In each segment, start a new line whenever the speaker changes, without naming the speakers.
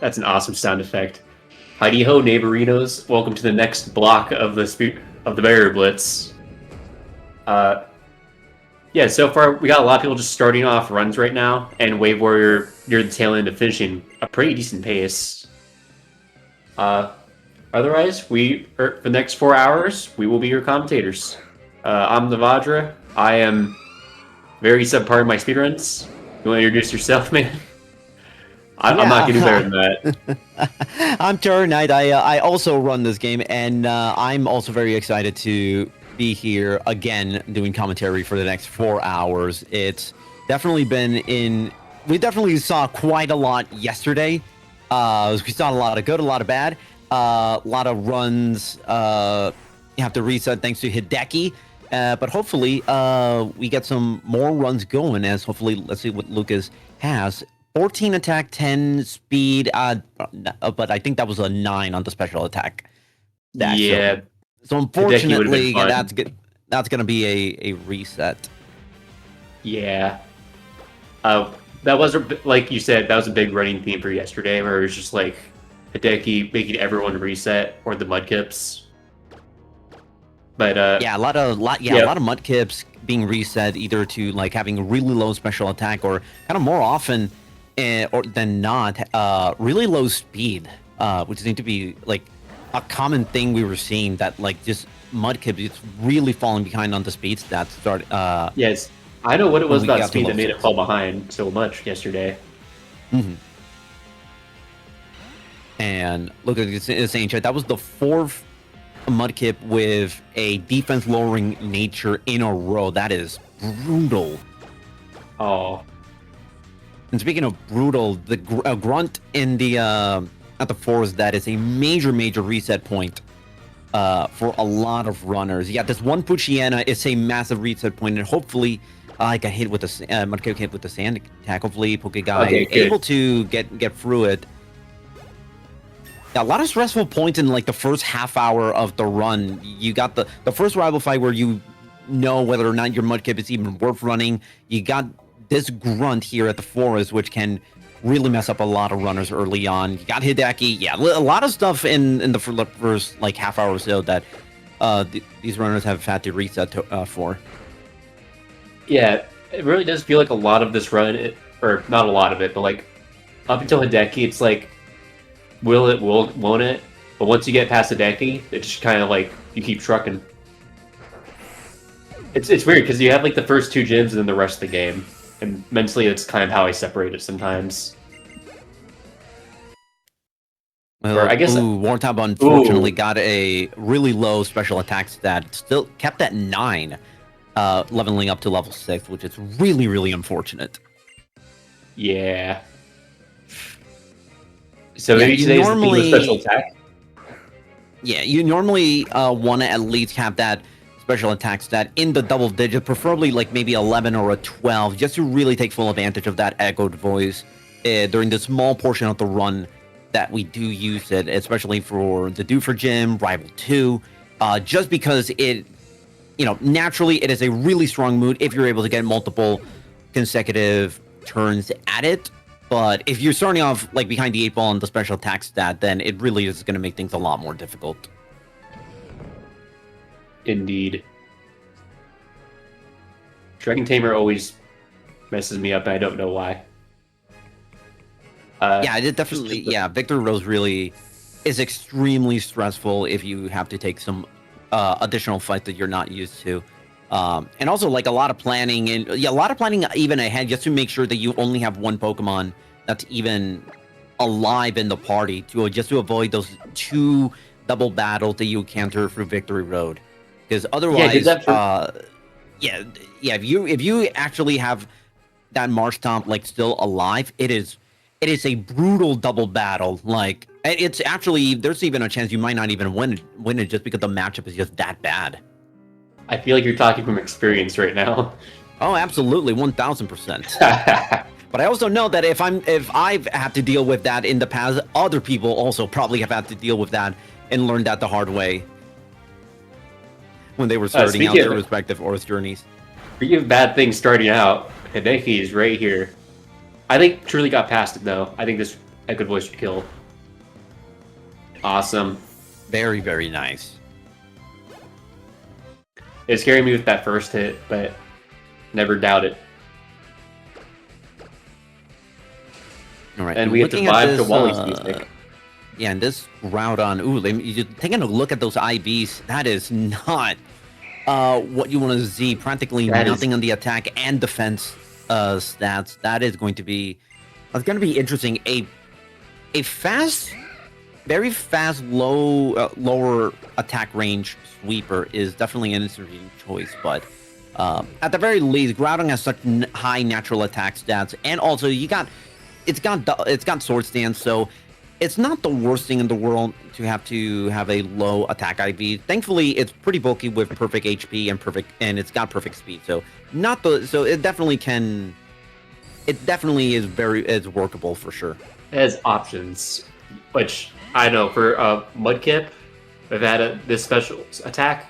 That's an awesome sound effect. Heidi ho, neighborinos! Welcome to the next block of the Barrier Blitz. Yeah, so far we got a lot of people just starting off runs right now, and Wave Warrior near the tail end of finishing a pretty decent pace. Otherwise, for the next 4 hours, we will be your commentators. I'm Navadra. I am very subpar in my speedruns. You want to introduce yourself, man? I'm not going to do better than
that. I'm Terror Knight. I also run this game, and I'm also very excited to be here again doing commentary for the next 4 hours. It's definitely we definitely saw quite a lot yesterday. We saw a lot of good, a lot of bad, a lot of runs. You have to reset thanks to Hideki, but hopefully we get some more runs going. As hopefully, let's see what Lucas has. 14 attack, 10 speed, but I think that was a 9 on the special attack.
Yeah.
So unfortunately, that's going to be a reset.
Yeah. That was, like you said, that was a big running theme for yesterday, where it was just like Hideki making everyone reset, or the Mudkips. But
yeah, a lot of Mudkips being reset, either to like having a really low special attack, or kind of more often than not, really low speed, which seemed to be like a common thing we were seeing, that like just Mudkip is really falling behind on the speed stats.
Yes, I know what it was about speed that made it fall behind so much yesterday.
Mm-hmm. And look at this ancient. That was the 4th Mudkip with a defense lowering nature in a row. That is brutal.
Oh.
And speaking of brutal, the grunt in the at the forest, that is a major reset point for a lot of runners. Yeah, this one Puchiana is a massive reset point, and hopefully I got hit with the Mudkip hit with the sand attack. Hopefully Pokeguy able to get through it. Yeah, a lot of stressful points in like the first half hour of the run. You got the first rival fight where you know whether or not your Mudkip is even worth running. You got this grunt here at the forest, which can really mess up a lot of runners early on. You got Hideki. Yeah, a lot of stuff in the first like half hour or so that these runners have had to reset for.
Yeah, it really does feel like a lot of this run, or not a lot of it, but like up until Hideki, it's like, won't it? But once you get past Hideki, it's just kind of like you keep trucking. It's weird because you have like the first 2 gyms and then the rest of the game. And mentally, it's kind of how I separate it sometimes.
Well, I guess Wartab unfortunately got a really low special attack stat. Still kept at 9, leveling up to level 6, which is really unfortunate.
Yeah. So maybe today's the special attack?
Yeah, you normally want to at least have that special attack stat in the double digit, preferably like maybe 11 or a 12, just to really take full advantage of that echoed voice during the small portion of the run that we do use it, especially for the Doofer Gym, Rival 2, just because it, naturally it is a really strong mood if you're able to get multiple consecutive turns at it. But if you're starting off like behind the 8 ball on the special attack stat, then it really is going to make things a lot more difficult.
Indeed. Dragon Tamer always messes me up, and I don't know why.
Yeah, it definitely. Yeah, Victor Rose really is extremely stressful if you have to take some additional fights that you're not used to, and also like a lot of planning even ahead, just to make sure that you only have one Pokemon that's even alive in the party, just to avoid those 2 double battles that you encounter through Victory Road. Because otherwise, if you actually have that Marshtomp like still alive, it is a brutal double battle. Like, it's actually, there's even a chance you might not even win it just because the matchup is just that bad.
I feel like you're talking from experience right now.
Oh, absolutely, 1000%. But I also know that if I've had to deal with that in the past, other people also probably have had to deal with that and learned that the hard way when they were starting out their respective Earth journeys.
Speaking of bad things starting out, Hideki is right here. I think truly got past it though. I think this I could voice your kill. Awesome.
Very, very nice.
It scared me with that first hit, but never doubt it.
All right,
And we have to vibe to Wally's music.
Yeah, and this route on, you're taking a look at those IVs. That is not what you want to see. Practically nothing on the attack and defense stats. That is going to be, interesting. A fast, very fast, lower attack range sweeper is definitely an interesting choice. But at the very least, Groudon has such high natural attack stats, and also it's got sword stance, so it's not the worst thing in the world to have a low attack IV. Thankfully, it's pretty bulky with perfect HP and it's got perfect speed. So it definitely is workable for sure.
It has options, which I know for Mudkip, if it had this special attack,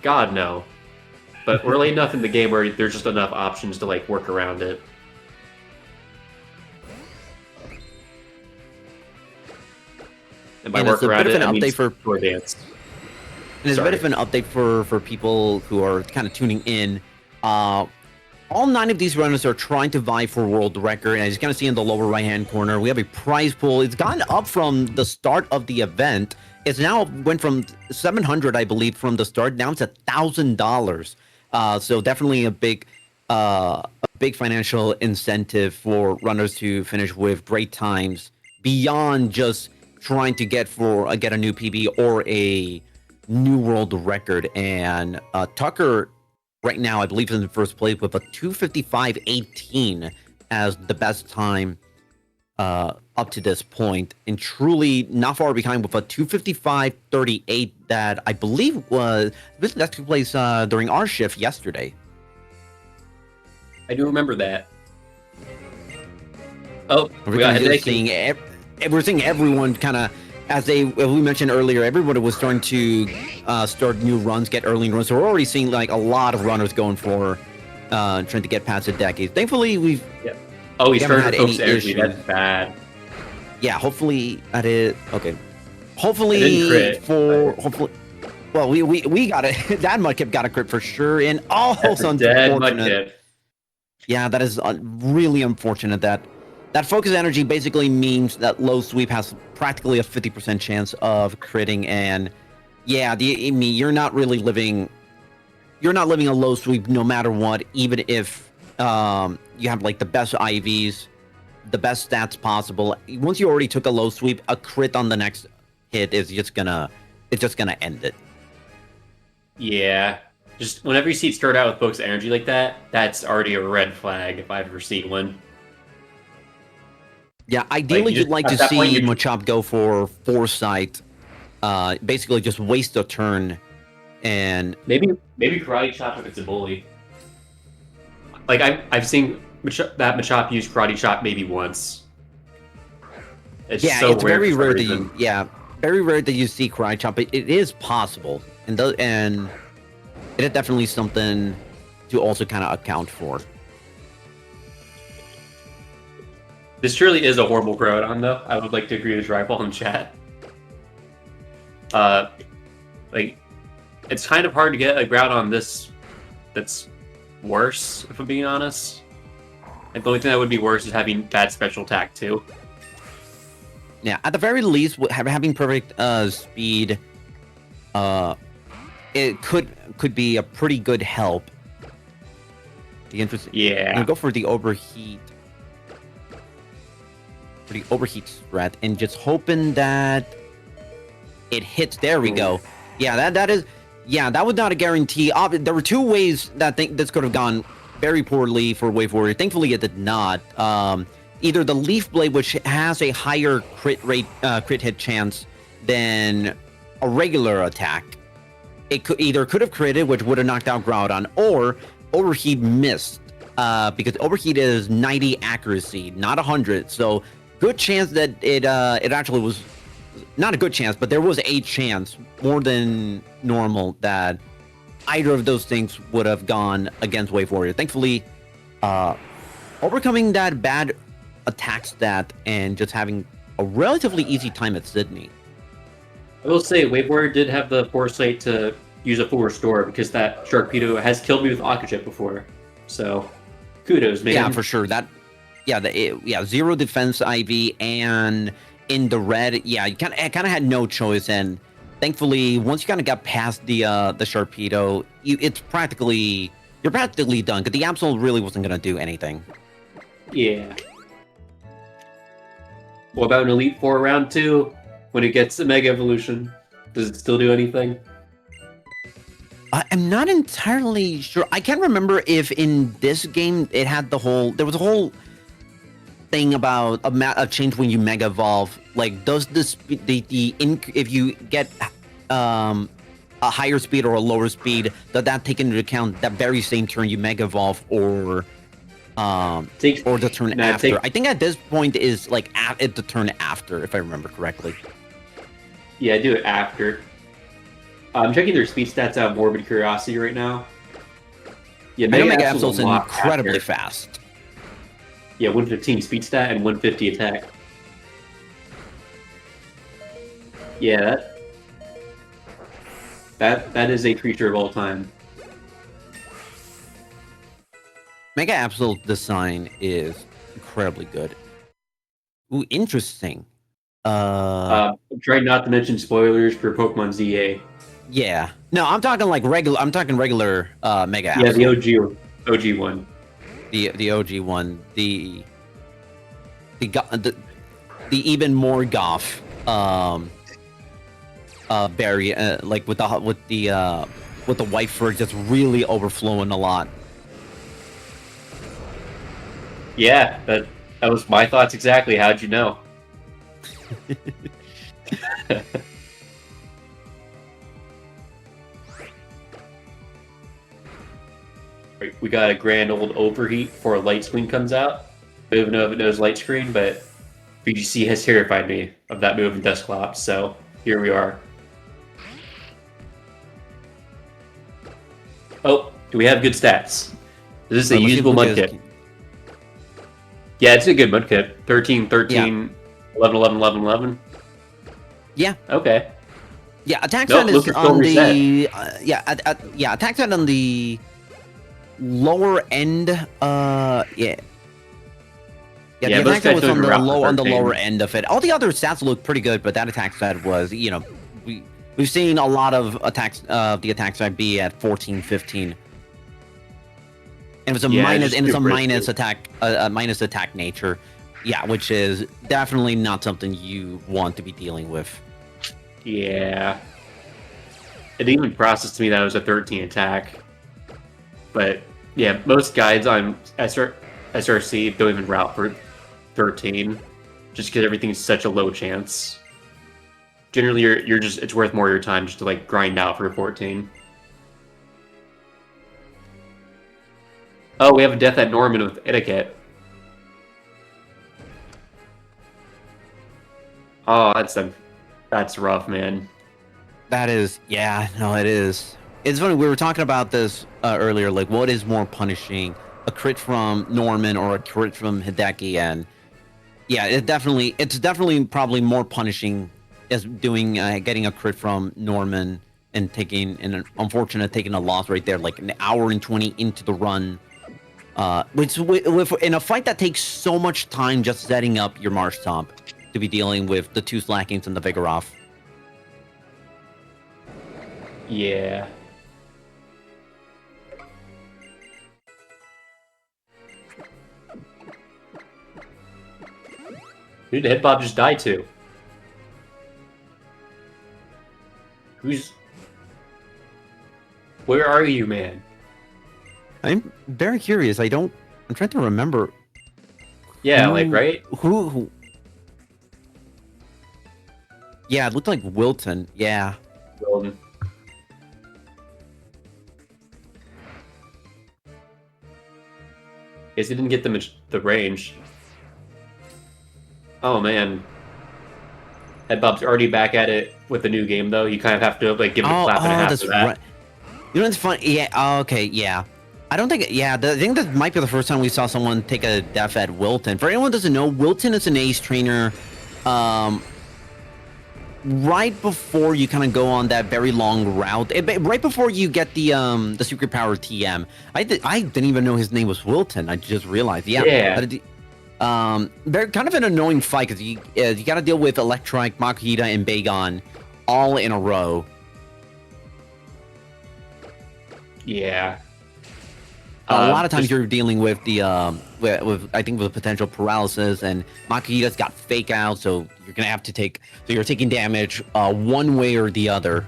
God no. But we're late enough in the game where there's just enough options to like work around it. And by work around it, I mean for dance.
And it's a bit of an update for people who are kind of tuning in. All 9 of these runners are trying to vie for world record, and as you kind of see in the lower right-hand corner, we have a prize pool. It's gotten up from the start of the event. It's now went from 700, I believe, from the start. Now it's $1,000. So definitely a big financial incentive for runners to finish with great times beyond just trying to get a new PB or a new world record. And Tucker right now, I believe, is in first place with a 2:55.18 as the best time up to this point, and truly not far behind with a 2:55.38 that I believe that took place during our shift yesterday.
I do remember that. Oh, we got
we're seeing everyone kind of, as we mentioned earlier, everybody was starting to start new runs, get early runs. So we're already seeing like a lot of runners going for trying to get past the decade. Thankfully, we've
oh, he's trying to focus energy. That's bad.
Yeah, hopefully that is okay. Hopefully well, we got it. That Mudkip got a crit for sure, and
That's unfortunate.
Yeah, that is really unfortunate. That focus energy basically means that low sweep has practically a 50% chance of critting, and yeah, you're not living a low sweep no matter what, even if you have like the best IVs, the best stats possible. Once you already took a low sweep, a crit on the next hit is just gonna end it.
Yeah. Just whenever you see it start out with focus energy like that, that's already a red flag if I've ever seen one.
Yeah, ideally you'd like to see Machop go for Foresight, basically just waste a turn, and
maybe Karate Chop if it's a bully. Like I've seen that Machop use Karate Chop maybe once. It's
very rare that you see Karate Chop, but it is possible, and it is definitely something to also kind of account for.
This truly is a horrible Groudon, though. I would like to agree with Rifle in chat. Like, it's kind of hard to get a Groudon that's worse, if I'm being honest. And the only thing that would be worse is having bad special attack, too.
Yeah, at the very least, having perfect speed, it could be a pretty good help. The interesting.
Yeah.
I'm gonna go for the overheat. For the overheat threat, and just hoping that it hits. There we go. Yeah, that is. Yeah, that was not a guarantee. There were 2 ways that this could have gone very poorly for Wave Warrior. Thankfully, it did not. Either the Leaf Blade, which has a higher crit hit chance than a regular attack, it could have critted, which would have knocked out Groudon, or Overheat missed, because Overheat is 90 accuracy, not 100. So good chance that it actually was not a good chance, but there was a chance, more than normal, that either of those things would have gone against Wave Warrior. Thankfully, overcoming that bad attack stat and just having a relatively easy time at Sydney.
I will say, Wave Warrior did have the foresight to use a full restore because that Sharpedo has killed me with Aquajet before. So, kudos, man.
Yeah, for sure. Yeah, 0 defense IV and in the red. Yeah, you kind of had no choice, and thankfully, once you kind of got past the Sharpedo, you're practically done because the Absol really wasn't gonna do anything.
Yeah. What about an Elite Four round 2 when it gets a Mega Evolution? Does it still do anything?
I'm not entirely sure. I can't remember if in this game it had there was a whole thing about a change when you Mega Evolve. Like, does this if you get a higher speed or a lower speed, does that take into account that very same turn you Mega Evolve or the turn after? I think at this point is like the turn after, if I remember correctly.
Yeah, do it after. I'm checking their speed stats out of Morbid Curiosity right now. Yeah,
Mega Absol's incredibly fast.
Yeah, 115 speed stat and 150 attack. Yeah, that is a creature of all time.
Mega Absol design is incredibly good. Ooh, interesting.
I'm trying not to mention spoilers for Pokemon ZA.
Yeah. No, I'm talking like regular. I'm talking regular Mega Absol.
Yeah, the OG one.
The OG one. The even more goth Barrier, like with the white fur just really overflowing a lot.
Yeah, that was my thoughts exactly. How'd you know? We got a grand old overheat before Light Screen comes out. I don't even know if it knows Light Screen, but VGC has terrified me of that move in Dusclops, so here we are. Oh, do we have good stats? Is this a usable Mudkip? Yeah, it's a good Mudkip. 13, 13, 11, 11, 11, 11.
Yeah.
Okay.
Yeah, attack set is on the attack set on the lower end. Yeah, the attack set was on the lower end of it. All the other stats look pretty good, but that attack set was, we've seen a lot of attacks. The attack set be at 14, 15. And it's a minus attack nature. Yeah, which is definitely not something you want to be dealing with.
Yeah. It even processed to me that it was a 13 attack. But yeah, most guides on SRC don't even route for 13, just because everything's such a low chance. Generally, it's worth more of your time just to like grind out for 14. Oh, we have a death at Norman with Etiquette. Oh, that's rough, man.
That is, yeah, no, it is. It's funny, we were talking about this earlier, like what is more punishing, a crit from Norman or a crit from Hideki? And yeah, it's definitely probably more punishing as getting a crit from Norman and taking an taking a loss right there, like an hour and 20 into the run. Which in a fight that takes so much time just setting up your Marshtomp to be dealing with the 2 Slackings and the Vigoroth.
Yeah. Who did Headbob just die to? Where are you, man?
I'm very curious. I'm trying to remember.
Yeah, right?
Who? Yeah, it looked like Wilton. Yeah.
Wilton. Guess he didn't get the range. Oh man. Headbob's already back at it with the new game though. You kind of have to like give him a clap and a half for that.
Right. You know what's funny? Yeah. Okay. Yeah. I don't think. Yeah. I think that might be the first time we saw someone take a death at Wilton. For anyone who doesn't know, Wilton is an ace trainer Right before you kind of go on that very long route, right before you get the secret power TM, I didn't even know his name was Wilton. I just realized. Yeah. They're kind of an annoying fight because you got to deal with Electrike, Makita, and Bagon all in a row.
Yeah.
A lot of times you're dealing with the with I think with potential paralysis, and Makita's got fake out, so you're gonna have to you're taking damage one way or the other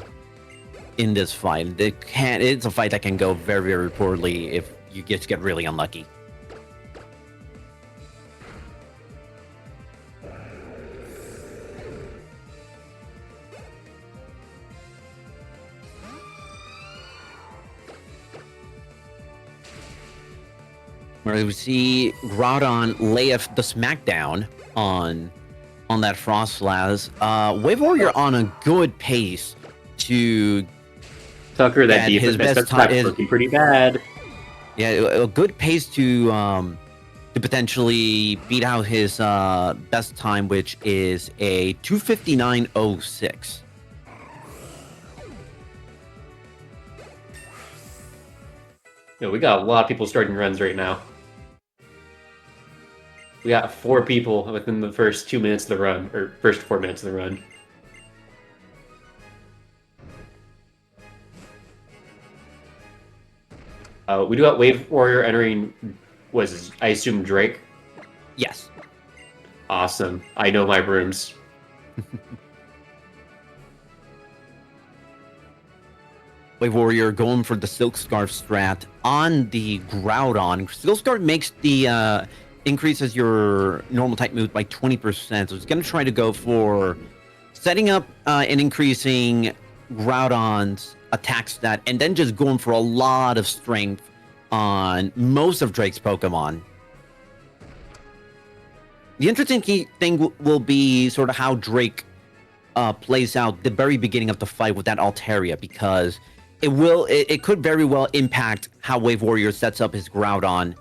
in this fight. It's a fight that can go very, very poorly if you just get really unlucky. Where we see Groudon lay the smackdown on that Frostlass. Wave Warrior on a good pace to
Tucker, that defense is looking pretty bad.
Yeah, a good pace to potentially beat out his best time, which is a 2:59.06.
Yeah, we got a lot of people starting runs right now. We got 4 people within the first 2 minutes of the run, or first 4 minutes of the run. We do have Wave Warrior entering, I assume Drake?
Yes.
Awesome. I know my rooms.
Wave Warrior going for the Silk Scarf strat on the Groudon. Silk Scarf makes the increases your normal type move by 20%. So it's going to try to go for setting up and increasing Groudon's attack stat, and then just going for a lot of strength on most of Drake's Pokemon. The interesting thing will be sort of how Drake plays out the very beginning of the fight with that Altaria, because it could very well impact how Wave Warrior sets up his Groudon.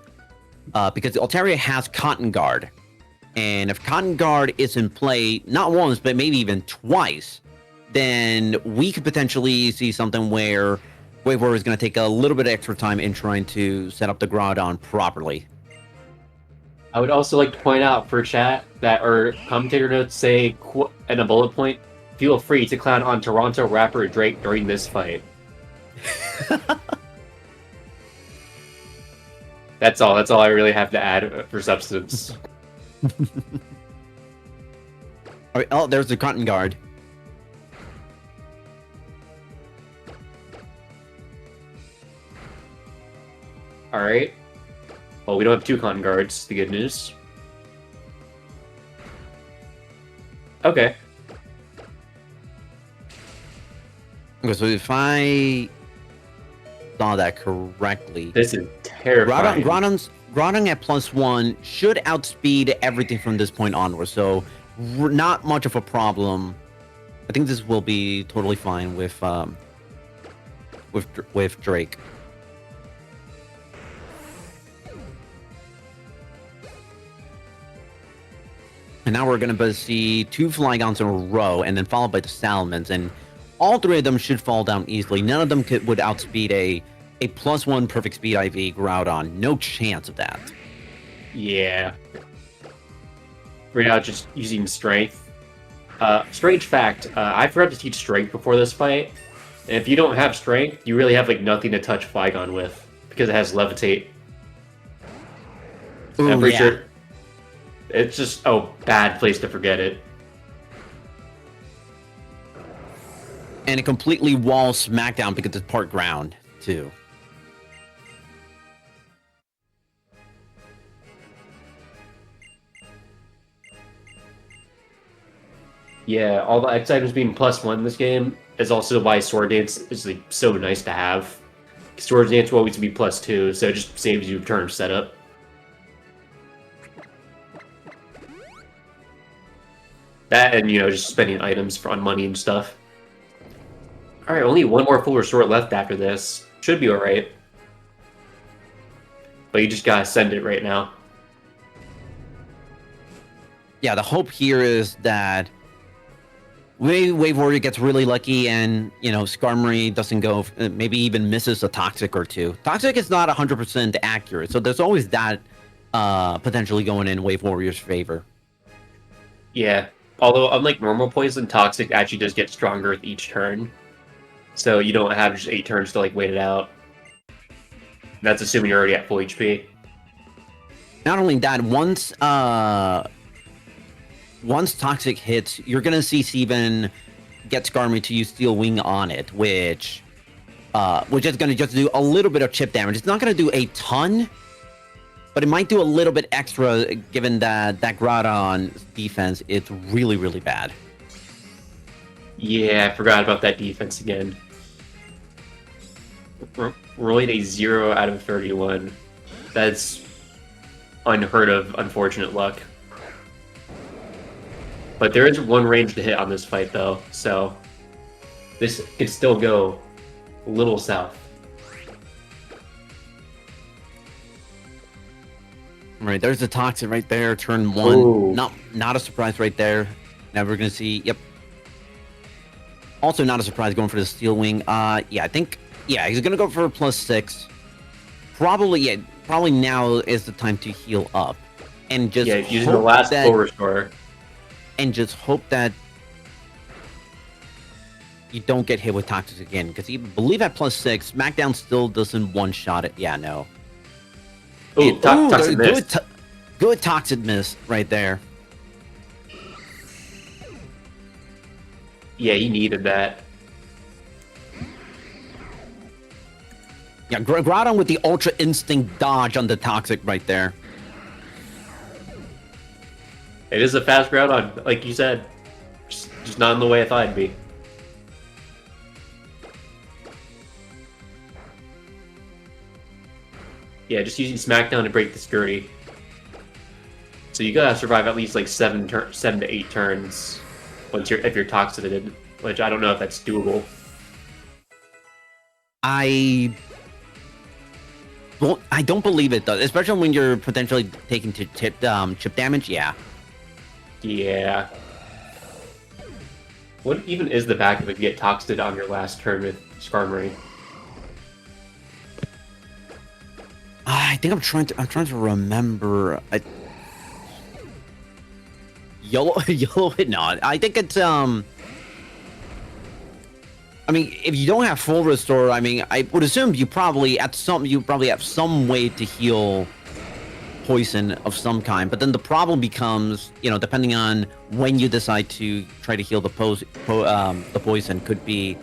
Because Altaria has Cotton Guard, and if Cotton Guard is in play not once but maybe even twice, then we could potentially see something where Wave Warrior is going to take a little bit of extra time in trying to set up the Groudon properly.
I would also like to point out for chat that our commentator notes say in a bullet point, feel free to clown on Toronto rapper Drake during this fight. That's all I really have to add for substance.
All right, oh, there's the Cotton Guard.
All right. Well, we don't have 2 Cotton Guards, the good news. Okay.
Okay, so if I saw that correctly,
this is terrifying.
Groudon at +1 should outspeed everything from this point onward, so not much of a problem. I think this will be totally fine with Drake. And now we're going to see 2 Flygons in a row, and then followed by the Salamence, and all 3 of them should fall down easily. None of them would outspeed a +1 perfect speed IV Groudon. No chance of that.
Yeah. Right now, just using Strength. Strange fact, I forgot to teach Strength before this fight. And if you don't have Strength, you really have like nothing to touch Flygon with, because it has Levitate.
Ooh,
I'm pretty sure it's just a bad place to forget it.
And it completely walls Smackdown because it's part ground, too.
Yeah, all the X items being +1 in this game is also why Sword Dance is like so nice to have. Sword Dance will always be +2, so it just saves you a turn of setup. That and, just spending items on money and stuff. Alright, only 1 more full restore left after this. Should be alright. But you just gotta send it right now.
Yeah, the hope here is that Wave Warrior gets really lucky and, Skarmory doesn't go, maybe even misses a Toxic or two. Toxic is not 100% accurate, so there's always that potentially going in Wave Warrior's favor.
Yeah, although unlike normal poison, Toxic actually does get stronger with each turn. So you don't have just 8 turns to like wait it out. That's assuming you're already at full HP.
Not only that, once Toxic hits, you're gonna see Steven get Skarmory to use Steel Wing on it, which is gonna just do a little bit of chip damage. It's not gonna do a ton, but it might do a little bit extra given that Groudon's defense is really, really bad.
Yeah, I forgot about that defense again. Rolling a 0 out of 31. That's unheard of, unfortunate luck. But there is one range to hit on this fight, though, so this could still go a little south.
Right, there's the Toxic right there, turn 1.
Ooh.
Not a surprise right there. Now we're gonna see, yep. Also not a surprise going for the Steel Wing. Yeah, I think, he's gonna go for a +6. Probably now is the time to heal up. And just
using the last full restore.
And just hope that you don't get hit with Toxic again, because you believe at +6, SmackDown still doesn't one-shot it. Yeah, no.
Ooh, Toxic miss.
Good Toxic miss right there.
Yeah, he needed that.
Yeah, Groudon with the Ultra Instinct dodge on the Toxic right there.
It is a fast Groudon, like you said. Just not in the way I thought it'd be. Yeah, just using Smackdown to break the Scurry. So you gotta survive at least like 7 to 8 turns if you're Toxicated, which I don't know if that's doable.
I don't believe it does, especially when you're potentially taking chip damage. Yeah.
Yeah. What even is the back if you get Toxicated on your last turn with Skarmory?
I think I'm trying to remember. Yellow. No, I think it's I mean, if you don't have full restore, I mean, I would assume you probably have some way to heal poison of some kind. But then the problem becomes, depending on when you decide to try to heal the poison, could be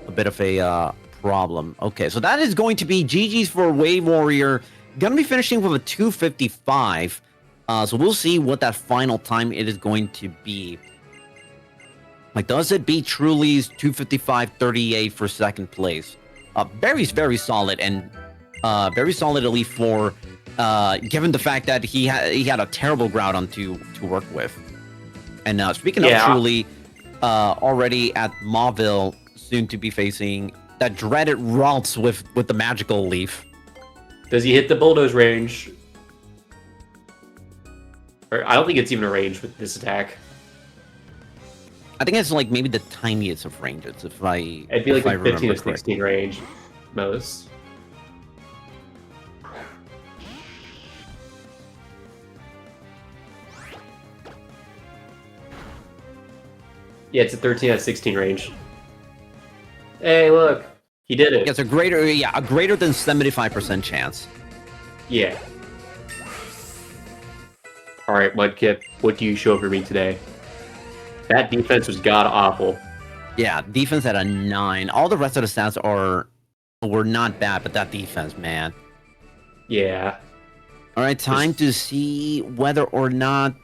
a bit of a problem. Okay, so that is going to be GG's for Wave Warrior. Gonna be finishing with a 255. So we'll see what that final time it is going to be. Like, does it beat Truly's 255.38 for second place? Very, very solid, and very solid Elite Four, given the fact that he had a terrible Groudon to work with. And speaking of Truly, already at Mauville, soon to be facing that dreaded Ralts with the Magical Leaf.
Does he hit the Bulldoze range? Or I don't think it's even a range with this attack.
I think it's like maybe the tiniest of ranges, if I
It'd be like a 15 to 16 range, most. Yeah, it's a 13 out of 16 range. Hey, look, he did it.
It's a greater than 75% chance.
Yeah. All right, Mudkip, what do you show for me today? That defense was god-awful.
Yeah, defense at a 9. All the rest of the stats were not bad, but that defense, man.
Yeah.
All right, time to see whether or not...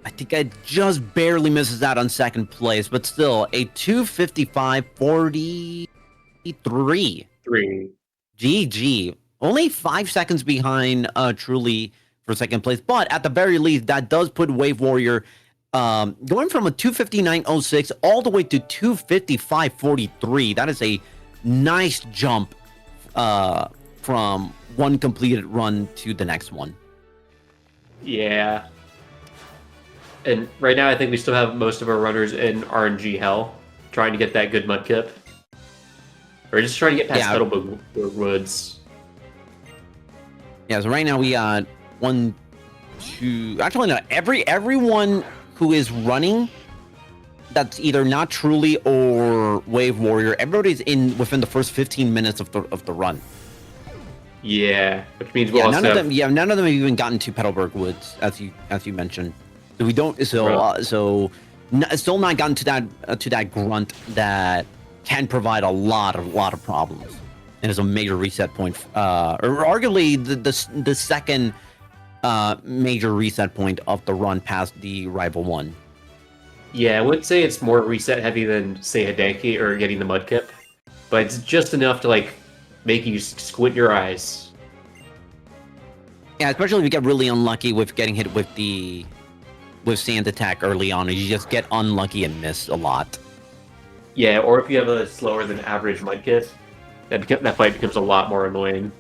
I think I just barely misses out on second place, but still, a 255.43.
3.
GG. Only 5 seconds behind Truly for second place, but at the very least, that does put Wave Warrior going from a 259.06 all the way to 255.43. That is a nice jump from one completed run to the next one.
Yeah. And right now, I think we still have most of our runners in RNG hell, trying to get that good mudkip. Or just trying to get past
Yeah.
Petalburg Woods.
Yeah, so right now we got 1, 2. Actually, no. Everyone who is running, that's either not truly or Wave Warrior. Everybody's in within the first 15 minutes of the run.
Yeah, which means we'll
Yeah,
also
none of them. Yeah, none of them have even gotten to Petalburg Woods, as you mentioned. So we don't. So still not gotten to that grunt that can provide a lot of problems, and is a major reset point, or arguably the second major reset point of the run past the rival one.
Yeah, I would say it's more reset heavy than, say, Hideki or getting the Mudkip. But it's just enough to, like, make you squint your eyes.
Yeah, especially if you get really unlucky with getting hit with Sand Attack early on, you just get unlucky and miss a lot.
Yeah, or if you have a slower than average Mudkip, that fight becomes a lot more annoying.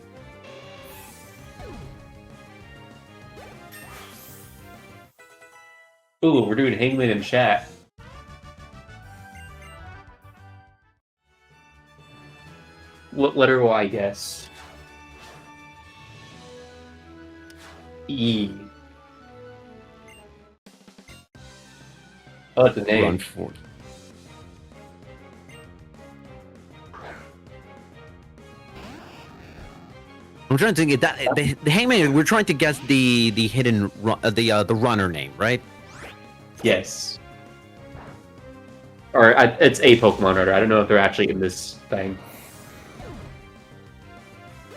Ooh, we're doing Hangman in chat. What letter will I guess? E. Oh, it's a name.
Run 40. I'm trying to get that the Hangman. We're trying to guess the hidden the runner name, right?
Yes. Or it's a Pokemon runner. I don't know if they're actually in this thing.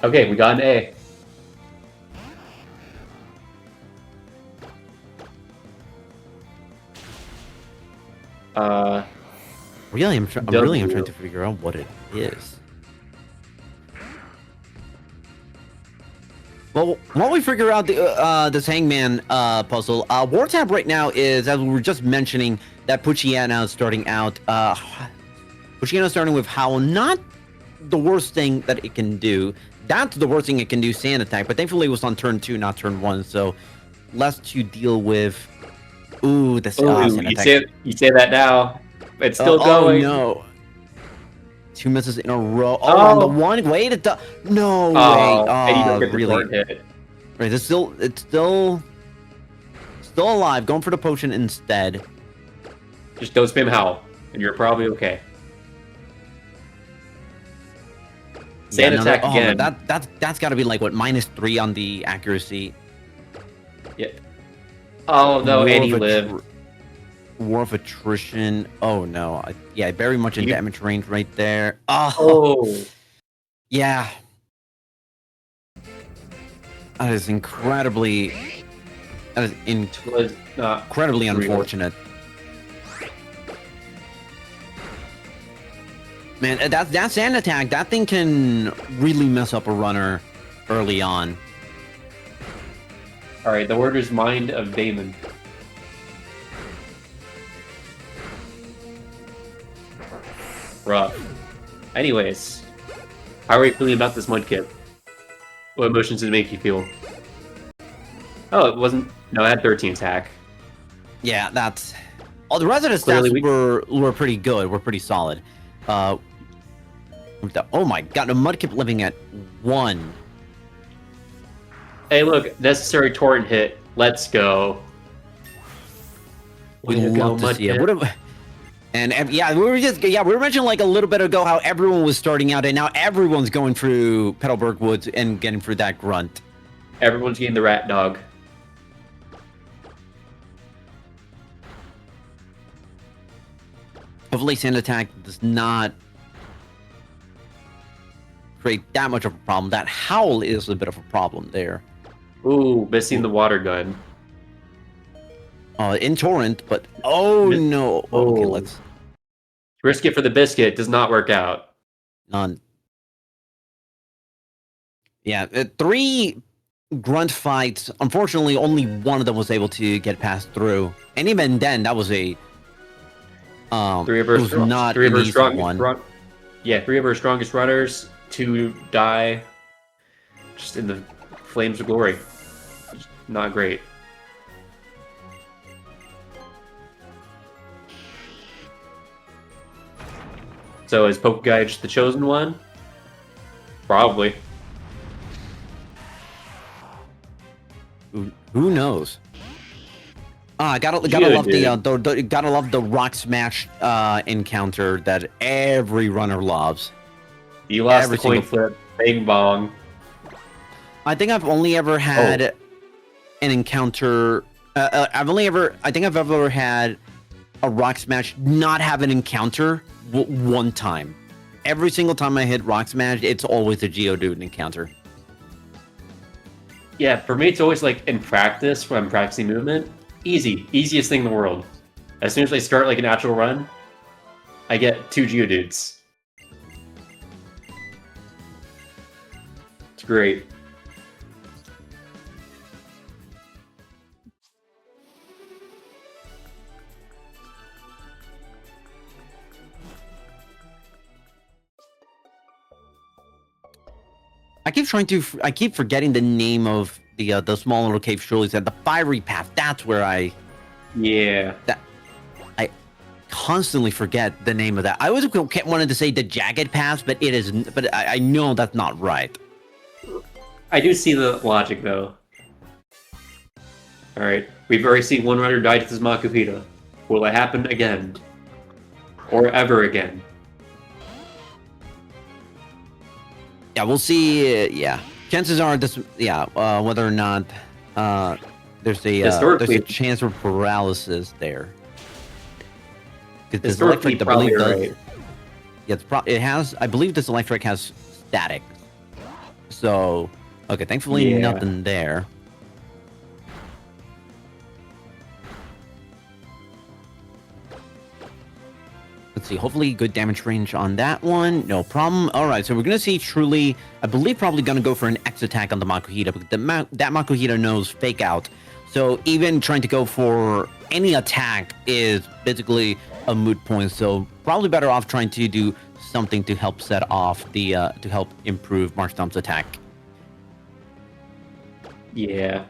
Okay, we got an A.
Really, I'm trying to figure out what it is. Well, while we figure out this Hangman puzzle, Wartab right now is, as we were just mentioning, that Poochyena starting out. Poochyena starting with Howl, not the worst thing that it can do. That's the worst thing it can do, Sand Attack, but thankfully it was on turn 2, not turn 1, so less to deal with. Ooh, the Sand Attack.
You say that now. It's still going.
Oh, no. 2 misses in a row. Oh, on the one. Wait, no way. Oh,
and you don't get the
really?
hit.
Right, it's still alive. Going for the potion instead.
Just don't spam Howl, and you're probably okay. Sand Attack again.
That's got to be like what, -3 on the accuracy.
Yeah. Oh no, Annie lived.
War of Attrition. Oh no. Yeah, very much in damage range right there.
Oh.
Yeah. That is incredibly unfortunate. Man, that Sand Attack, that thing can really mess up a runner early on.
Alright, the word is Mind of Damon. Rough. Anyways, how are you feeling about this Mudkip? What emotions did it make you feel? Oh, it wasn't... No, it had 13 attack.
Yeah, that's... Oh, the rest of the stats were pretty good. Were pretty solid. Oh my god, the Mudkip living at 1.
Hey, look, necessary torrent hit. Let's go.
We'd love to see it. And yeah, we were mentioning like a little bit ago how everyone was starting out, and now everyone's going through Petalburg Woods and getting through that grunt.
Everyone's getting the rat dog.
Hopefully, Sand Attack does not create that much of a problem. That Howl is a bit of a problem there.
Ooh, missing the water gun.
In Torrent, but no. Okay, let's
risk it for the biscuit. Does not work out.
None. Yeah, 3 grunt fights. Unfortunately, only one of them was able to get passed through, and even then, that was a
3 of our
three of our
strongest runners to die just in the flames of glory. Just not great. So is Pokeguide just the chosen one? Probably.
Who knows? Gotta love the Rock Smash encounter that every runner loves.
You lost the coin flip. Bing bong.
I think I've only ever had an encounter. I think I've ever had a Rock Smash not have an encounter one time. Every single time I hit Rock Smash, it's always a Geodude encounter.
Yeah, for me, it's always like in practice when I'm practicing movement. Easiest thing in the world. As soon as I start like an actual run, I get 2 Geodudes. It's great.
I keep forgetting the name of the small little cave. Surely said the Fiery Path. That's where I constantly forget the name of that. I always wanted to say the Jagged Path, but it is. But I know that's not right.
I do see the logic though. All right, we've already seen one runner die to this Makupita. Will it happen again, or ever again?
Yeah, we'll see. Yeah, chances are this. Yeah, whether or not there's a chance for paralysis there. Because this electric, I believe, does. Yeah, it has. I believe this electric has static. So, okay, thankfully nothing there. Let's see, hopefully good damage range on that one. No problem. All right, so we're going to see truly, I believe probably going to go for an X attack on the Makuhita, because that Makuhita knows Fake Out. So even trying to go for any attack is basically a moot point. So probably better off trying to do something to help set off the, to help improve Marshtomp's attack.
Yeah.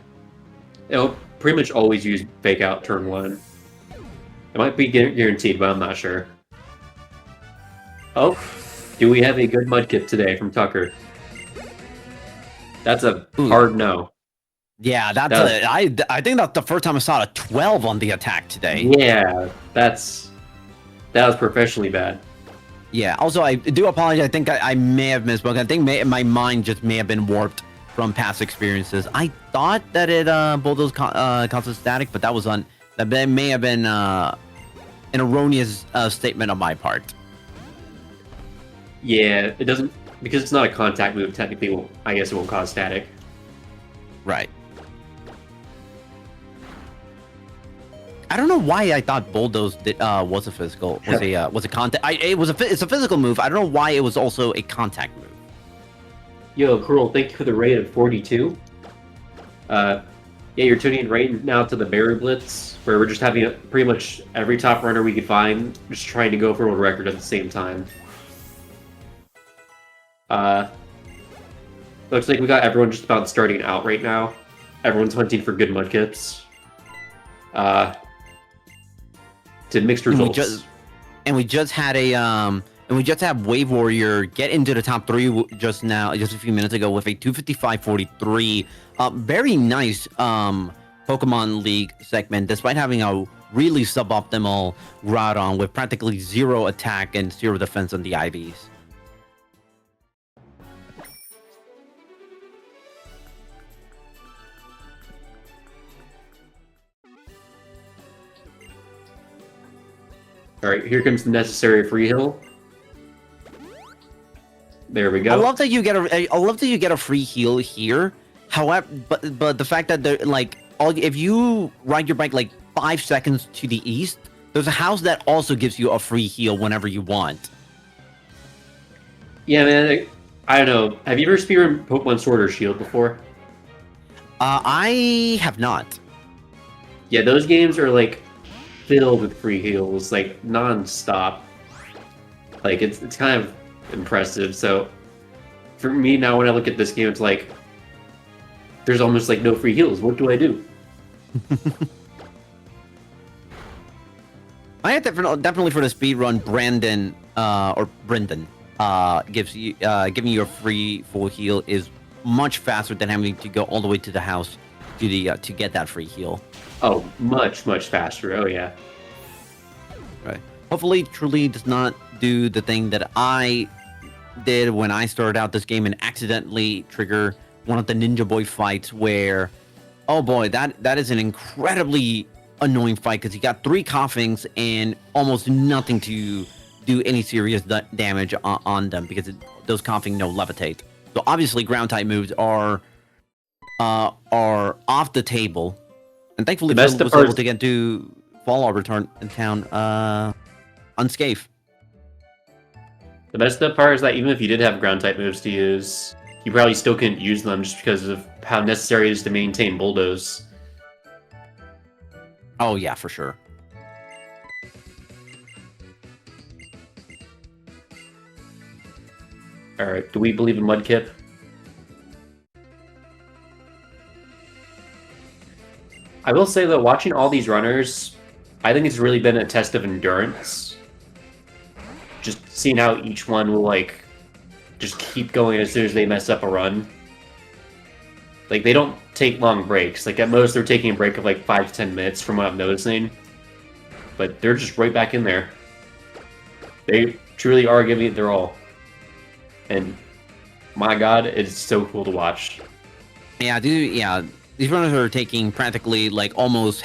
It'll pretty much always use Fake Out turn 1. It might be guaranteed, but I'm not sure. Oh, do we have a good Mudkip today from Tucker? That's a hard no.
Yeah, I think that's the first time I saw a 12 on the attack today.
Yeah, that was professionally bad.
Yeah, also I do apologize. I think I may have misspoken. I think my mind just may have been warped from past experiences. I thought that it bulldoze constant static, but that may have been an erroneous statement on my part.
Yeah, it doesn't, because it's not a contact move. Technically, I guess it won't cause static.
Right. I don't know why I thought bulldoze was a physical. Was a contact. It's a physical move. I don't know why it was also a contact move.
Yo, Cruel, thank you for the raid of 42. Yeah, you're tuning in right now to the Barrier Blitz, where we're just having pretty much every top runner we could find, just trying to go for a world record at the same time. Looks like we got everyone just about starting out right now. Everyone's hunting for good Mudkips. To mixed results.
We just had Wave Warrior get into the top 3 just a few minutes ago with a 255.43. Very nice Pokemon League segment, despite having a really suboptimal Groudon with practically 0 attack and 0 defense on the IVs.
All right, here comes the necessary free heal. There we go.
I love that you get a free heal here. However, but the fact that if you ride your bike like 5 seconds to the east, there's a house that also gives you a free heal whenever you want.
Yeah, man. I don't know. Have you ever spearrun Pokemon Sword or Shield before?
I have not.
Yeah, those games are like filled with free heals, like non-stop. Like it's kind of impressive. So for me now, when I look at this game, it's like there's almost like no free heals. What do I do?
I had definitely for the speed run, Brandon or Brendan gives you giving you a free full heal is much faster than having to go all the way to the house to get that free heal.
Oh, much faster. Oh yeah.
Right. Hopefully, Truly does not do the thing that I did when I started out this game and accidentally trigger one of the Ninja Boy fights where, oh boy, that is an incredibly annoying fight because you got 3 coughings and almost nothing to do any serious damage on them because those coughing no levitate. So obviously ground type moves are off the table, and thankfully Phil was able to get to Fallout Return in town unscathed.
The best part is that even if you did have ground type moves to use, you probably still couldn't use them just because of how necessary it is to maintain bulldoze.
Oh yeah, for sure.
Alright, do we believe in Mudkip? I will say that watching all these runners, I think it's really been a test of endurance. Just seeing how each one will, like, just keep going as soon as they mess up a run. Like, they don't take long breaks. Like, at most, they're taking a break of, like, 5 to 10 minutes from what I'm noticing. But they're just right back in there. They truly are giving it their all. And, my god, it's so cool to watch.
Yeah, dude, yeah. These runners are taking practically, like, almost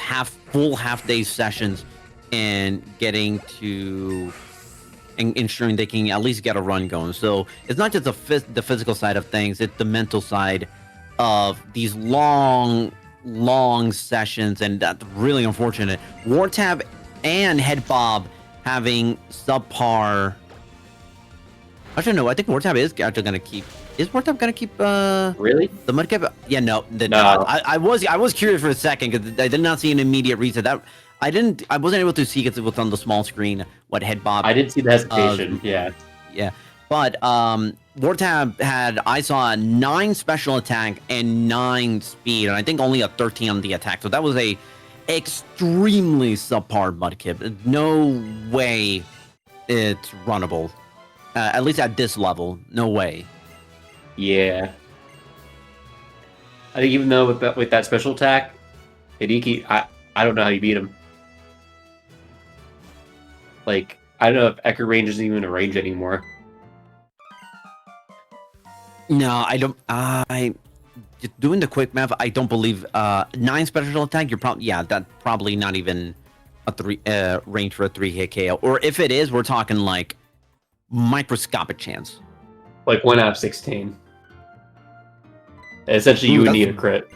full half-day sessions and getting to... and ensuring they can at least get a run going. So it's not just the physical side of things, it's the mental side of these long sessions, and that's really unfortunate. Wartab and Head Bob having subpar... Actually, no, I think Wartab is actually going to keep... Is Wartab going to keep...
Really?
The Mudkip? Yeah, no.
No.
I was curious for a second, because I did not see an immediate reset. I wasn't able to see because it was on the small screen what Head Bob...
I did see the hesitation, yeah.
Yeah. But Wartab had, I saw, 9 special attack and 9 speed, and I think only a 13 on the attack. So that was a extremely subpar Mudkip. No way it's runnable. At least at this level. No way.
Yeah. I think even though with that special attack, Hideki, I don't know how you beat him. Like, I don't know if Ecker range isn't even a range anymore.
No, I don't. Just doing the quick math, I don't believe 9 special attack. You're probably that's probably not even a 3 range for a 3-hit KO. Or if it is, we're talking like microscopic chance.
Like 1 out of 16. Essentially, you would need a crit.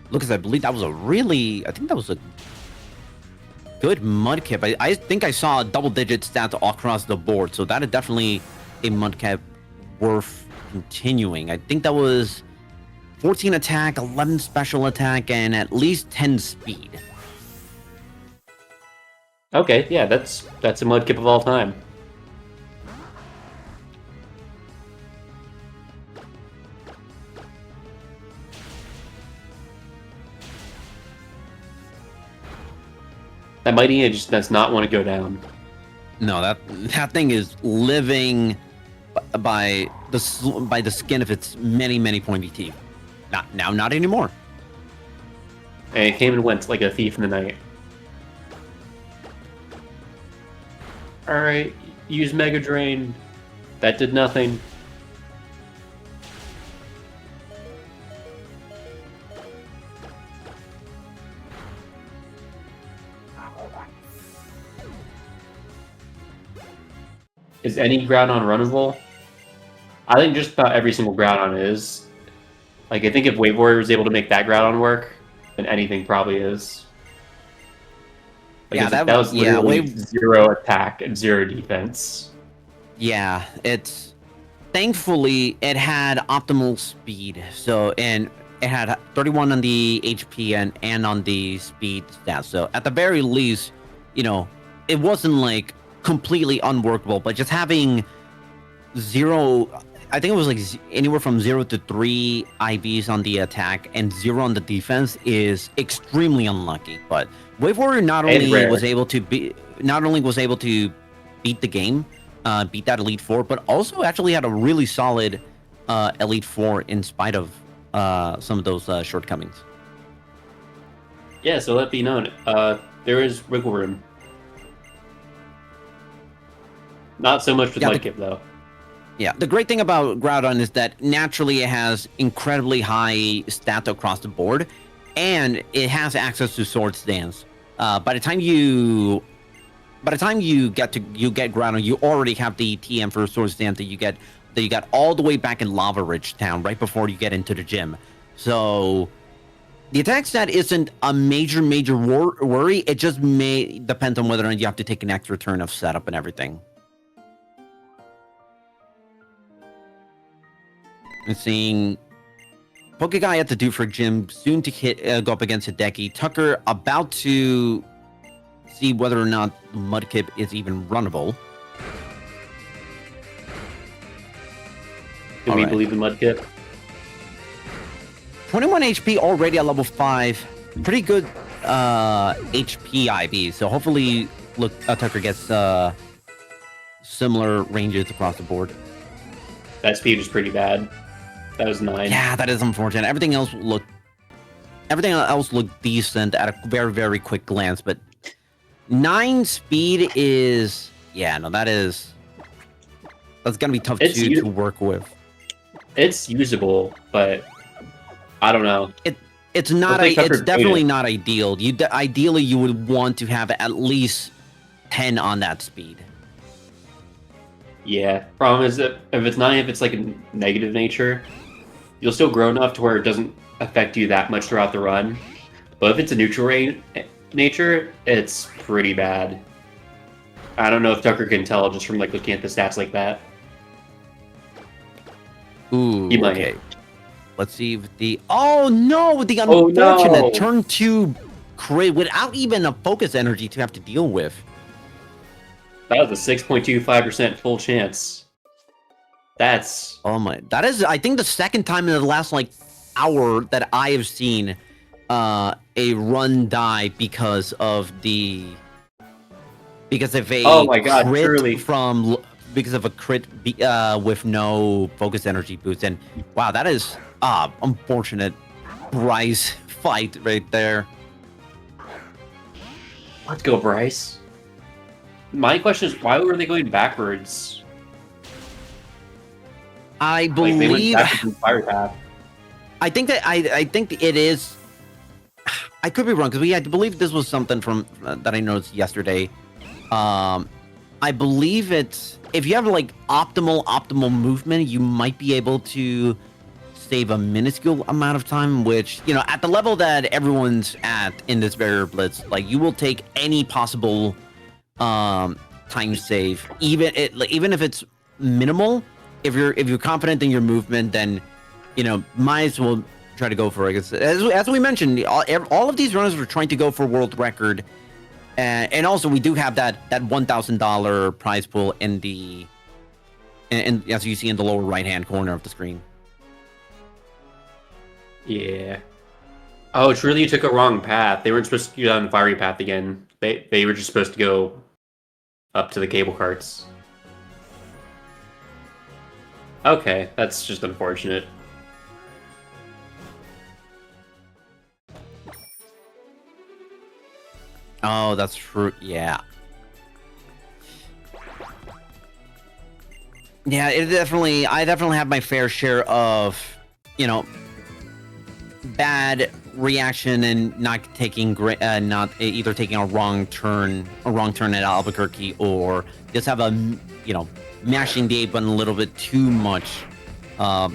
Lucas, I believe that was I think that was a good Mudkip. I think I saw double-digit stats all across the board, so that is definitely a Mudkip worth continuing. I think that was 14 attack, 11 special attack, and at least 10 speed.
Okay, yeah, that's a Mudkip of all time. That Mighty just does not want to go down.
No, that thing is living by the skin of its many pointy teeth. Not anymore.
And it came and went like a thief in the night. Alright, use Mega Drain. That did nothing. Is any Groudon runnable? I think just about every single Groudon is. Like, I think if Wave Warrior was able to make that Groudon work, then anything probably is. Like,
yeah,
that was literally 0 attack and 0 defense.
Yeah, it's... Thankfully, it had optimal speed. So, and it had 31 on the HP and on the speed stats. So, at the very least, you know, it wasn't, like, completely unworkable, but just having 0... I think it was like anywhere from 0 to 3 IVs on the attack and 0 on the defense is extremely unlucky. But Wave Warrior not only was able to beat the game, beat that Elite Four, but also actually had a really solid Elite Four in spite of some of those shortcomings.
Yeah, so let be known. There is wiggle room. Not so much with Mudkip, though.
Yeah, the great thing about Groudon is that naturally it has incredibly high stats across the board, and it has access to Swords Dance. By the time you get Groudon, you already have the TM for Swords Dance that you got all the way back in Lava Ridge Town right before you get into the gym. So the attack stat isn't a major worry. It just may depend on whether or not you have to take an extra turn of setup and everything. I'm seeing Pokeguy at the Dewford Gym, soon to go up against Hideki. Tucker about to see whether or not Mudkip is even runnable.
Do we believe in Mudkip?
21 HP already at level 5. Pretty good HP IV. So hopefully Tucker gets similar ranges across the board.
That speed is pretty bad. That was 9.
Yeah, that is unfortunate. Everything else looked decent at a very, very quick glance, but 9 speed is that's gonna be tough to work with.
It's usable, but I don't know.
It's definitely not ideal. Ideally you would want to have at least 10 on that speed.
Yeah. Problem is that if it's like a negative nature, you'll still grow enough to where it doesn't affect you that much throughout the run. But if it's a neutral nature, it's pretty bad. I don't know if Tucker can tell just from looking at the stats like that.
Ooh, okay. Let's see with the unfortunate turn 2 crit without even a focus energy to have to deal with.
That was a 6.25% full chance. That's...
That is, I think, the second time in the last, hour that I have seen a run die because of a crit with no focus energy boost. And wow, that is unfortunate Bryce fight right there.
Let's go, Bryce. My question is, why were they going backwards?
I believe
they went back to the fire path.
I think it is. I could be wrong because I believe this was something from that I noticed yesterday. I believe it's if you have optimal movement, you might be able to save a minuscule amount of time. Which at the level that everyone's at in this Barrier Blitz, you will take any possible time save, even if it's minimal. If you're confident in your movement, then might as well try to go for it. As we mentioned, all of these runners were trying to go for world record, and also we do have that $1,000 prize pool in the as you see in the lower right hand corner of the screen.
Yeah. Oh, truly, you took a wrong path. They weren't supposed to go down the fiery path again. They were just supposed to go up to the cable carts. Okay, that's just unfortunate.
Oh, that's true. Yeah. Yeah, I definitely have my fair share of, bad reaction and not either taking a wrong turn at Albuquerque, or just have mashing the A button a little bit too much. I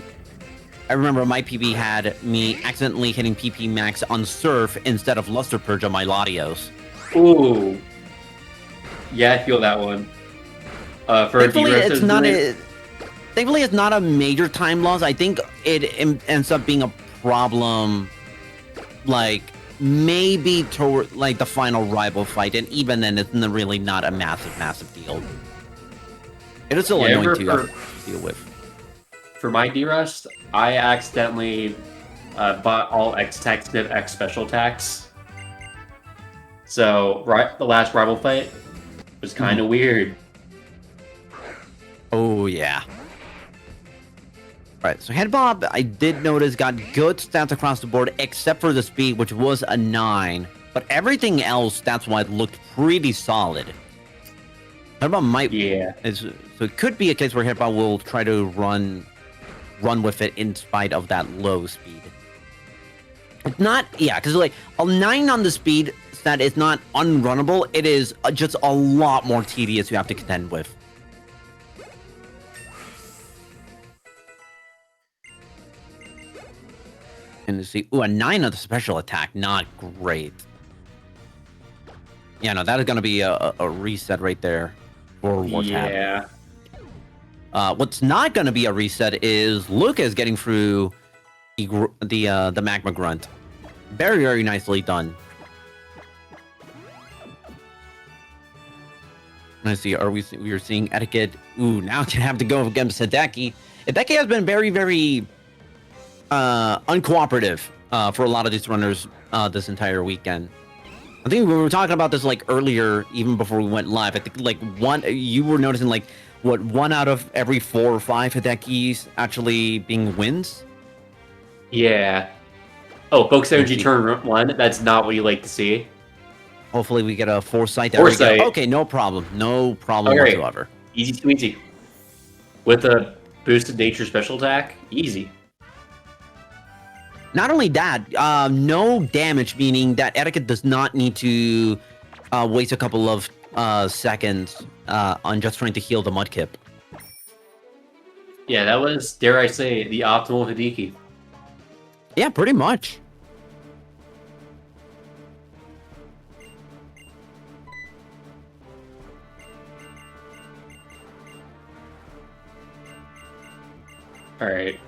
remember my PB had me accidentally hitting PP max on Surf instead of Luster Purge on my Latios.
Ooh. Yeah, I feel that one.
Thankfully, it's not a major time loss. I think it ends up being a problem, maybe toward the final rival fight, and even then, it's really not a massive deal. It is still annoying to deal with.
for my D-Rust, I accidentally bought all X attack, Sniff, X special attacks. So the last rival fight was kind of weird.
Oh yeah. Right, so Head Bob, I did notice, got good stats across the board, except for the speed, which was a 9. But everything else, stats-wise, looked pretty solid. Head Bob might...
Yeah.
So it could be a case where Head Bob will try to run with it in spite of that low speed. It's not... Yeah, because like, a 9 on the speed stat is not unrunnable. It is just a lot more tedious you have to contend with. And to see, ooh, a 9 on the special attack, not great. Yeah, no, that is going to be a reset right there for War Tab.
Yeah.
What's not going to be a reset is Lucas getting through the Magma Grunt. Very, very nicely done. Let's see, we are seeing Etiquette. Ooh, now can have to go against Hideki. Hideki has been very, very uncooperative for a lot of these runners this entire weekend. I think we were talking about this like earlier, even before we went live. I think like you were noticing like what 1 out of every 4 or 5 Hidekis actually being wins.
Yeah. Oh, Focus Energy turn 1. That's not what you like to see.
Hopefully we get a Foresight.
Foresight.
Okay, no problem. No problem whatsoever.
Easy squeezy. With a boosted nature special attack, easy.
Not only that, no damage, meaning that Etiquette does not need to waste a couple of seconds on just trying to heal the Mudkip.
Yeah, that was, dare I say, the optimal Hideki.
Yeah, pretty much.
Alright.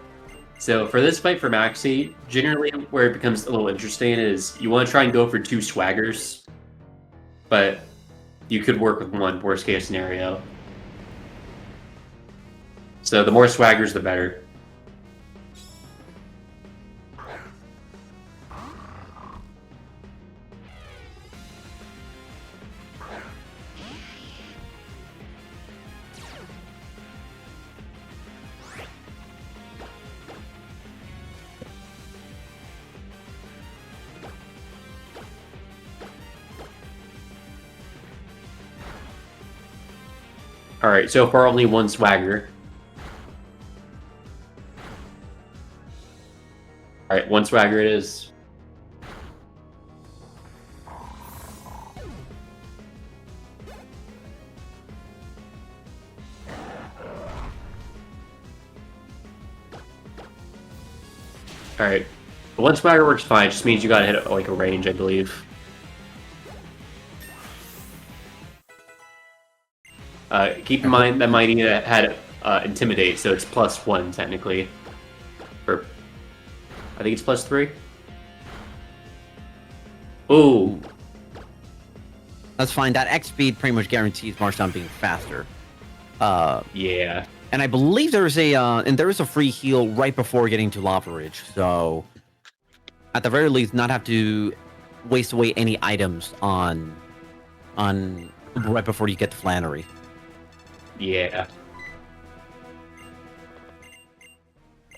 So for this fight for Maxi, generally where it becomes a little interesting is you want to try and go for 2 swaggers, but you could work with 1 worst case scenario. So the more swaggers, the better. Alright, so far only 1 swagger. Alright, 1 swagger it is. Alright. The 1 swagger works fine, it just means you gotta hit like a range, I believe. Keep in mind that Mighty had Intimidate, so it's +1 technically. Or, I think it's +3. Ooh.
That's fine. That X speed pretty much guarantees Marshdown being faster.
Yeah.
And I believe there is a free heal right before getting to Lava Ridge, so at the very least, not have to waste away any items on right before you get to Flannery.
Yeah.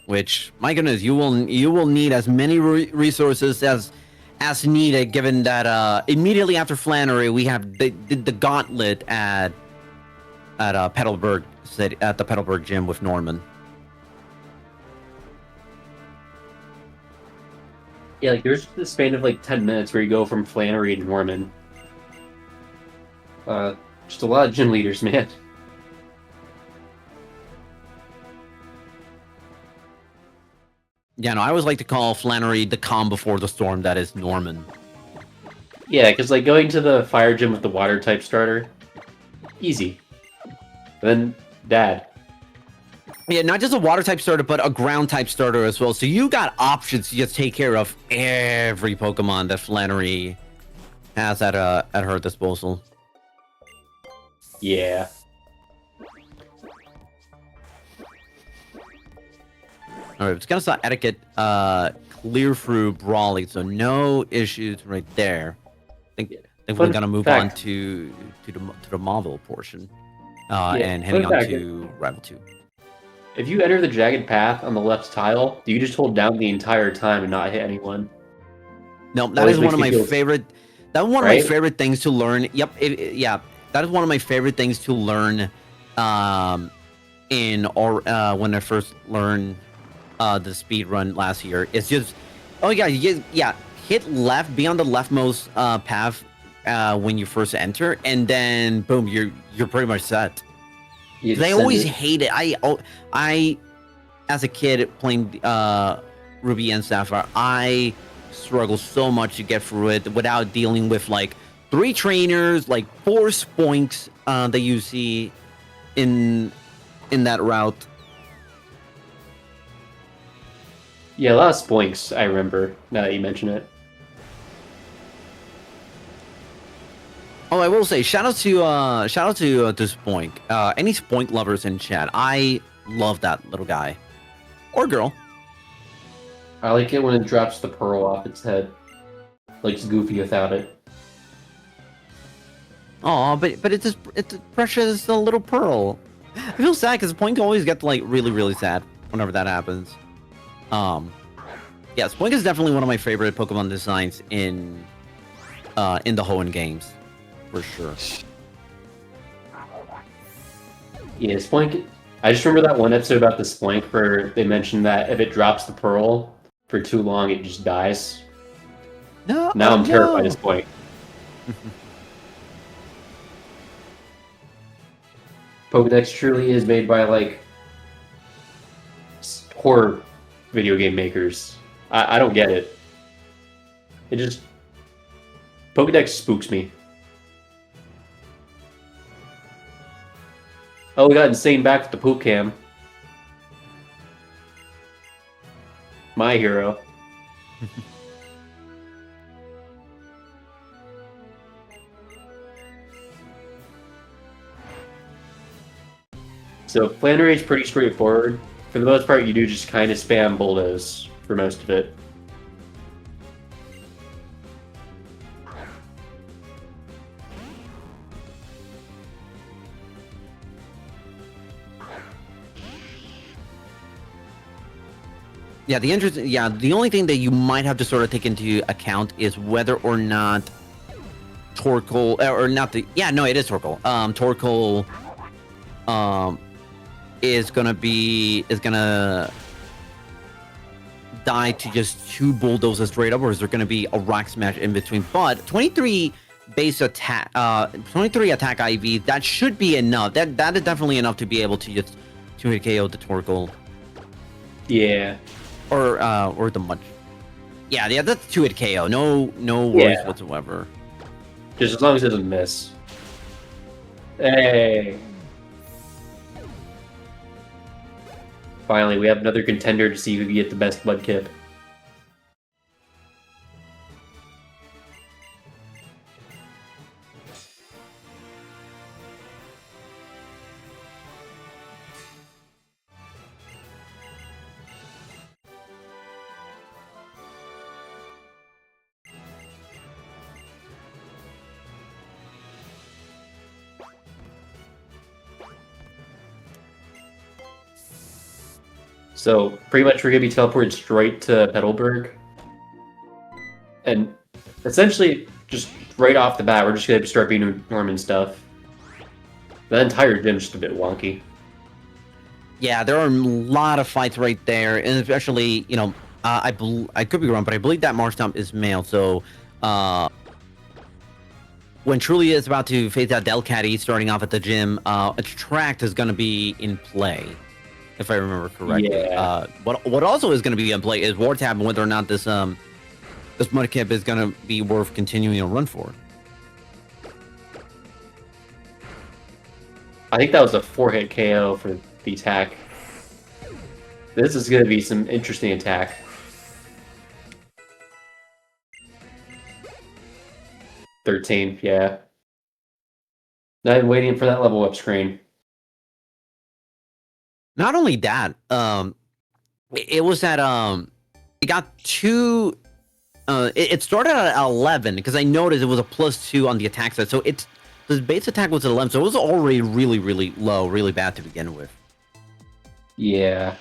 Which, my goodness, you will need as many resources as needed, given that immediately after Flannery we have the gauntlet at Petalburg at the Petalburg gym with Norman.
Yeah, like there's this span of like 10 minutes where you go from Flannery to Norman. Just a lot of gym leaders, man.
Yeah, no, I always like to call Flannery the calm before the storm that is Norman.
Yeah, because like going to the fire gym with the water type starter, easy. Then Dad.
Yeah, not just a water type starter, but a ground type starter as well. So you got options to just take care of every Pokemon that Flannery has at her disposal.
Yeah.
All right, it's gonna start etiquette. Clear through brawling, so no issues right there. I think we're
Fun
gonna move on
fact.
to the Marvel portion,
Yeah,
and heading
fun
on
fact.
to Rival 2.
If you enter the jagged path on the left tile, you just hold down the entire time and not hit anyone.
No, that
Always
is one
makes
of
me
my
feel
favorite. That was one of my
right.
favorite things to learn. Yep, yeah, that is one of my favorite things to learn. In or when I first learned the speed run last year, it's just, oh yeah, hit left, be on the leftmost path when you first enter, and then boom, you're pretty much set.
You
Because I
send
always
it.
hated. I as a kid playing Ruby and Sapphire, I struggled so much to get through it without dealing with like 3 trainers, like 4 spoinks that you see in that route.
Yeah, a lot of spoinks. I remember now that you mention it.
Oh, I will say shout out to Spoink. Any Spoink lovers in chat. I love that little guy or girl.
I like it when it drops the pearl off its head. Like it's goofy without it.
Oh, but it's a precious little pearl. I feel sad because Spoink always gets like really sad whenever that happens. Yeah, Spoink is definitely one of my favorite Pokemon designs in the Hoenn games, for sure.
Yeah, spoink. I just remember that one episode about the spoink where they mentioned that if it drops the pearl for too long, it just dies.
No,
Now I'm terrified of
no.
spoink. Pokedex truly is made by like horror video game makers. I don't get it. It just Pokedex spooks me. Oh, we got insane back with the poop cam. My hero. So Flannery is pretty straightforward. For the most part, you do just kind of spam bulldoze for most of it.
Yeah, the only thing that you might have to sort of take into account is whether or not Torkoal, or not the, yeah, no, it is Torkoal. Torkoal, is gonna die to just 2 bulldozers straight up, or is there gonna be a rock smash in between? But 23 base attack, 23 attack IV, that should be enough. That is definitely enough to be able to just 2-hit KO the Torkoal.
Yeah.
Or the much. Yeah, that's 2-hit KO. No worries whatsoever.
Just as long as it doesn't miss. Hey. Finally, we have another contender to see who can get the best Mudkip. So pretty much we're gonna be teleported straight to Petalburg. And essentially just right off the bat, we're just gonna start being Norman stuff. The entire gym's just a bit wonky.
Yeah, there are a lot of fights right there, and especially, I could be wrong, but I believe that Marshtomp is male, so when Trulia is about to face out Delcatty starting off at the gym, Attract is going to be in play, if I remember correctly.
Yeah.
What also is going to be in play is War Tab, and whether or not this Mudkip is going to be worth continuing to run for.
I think that was a 4-hit KO for the attack. This is going to be some interesting attack. $13, yeah. Not even waiting for that level up screen.
Not only that, It was at it got 2. It started at 11 because I noticed it was a +2 on the attack side. So the base attack was at 11, so it was already really, really low, really bad to begin with.
Yeah.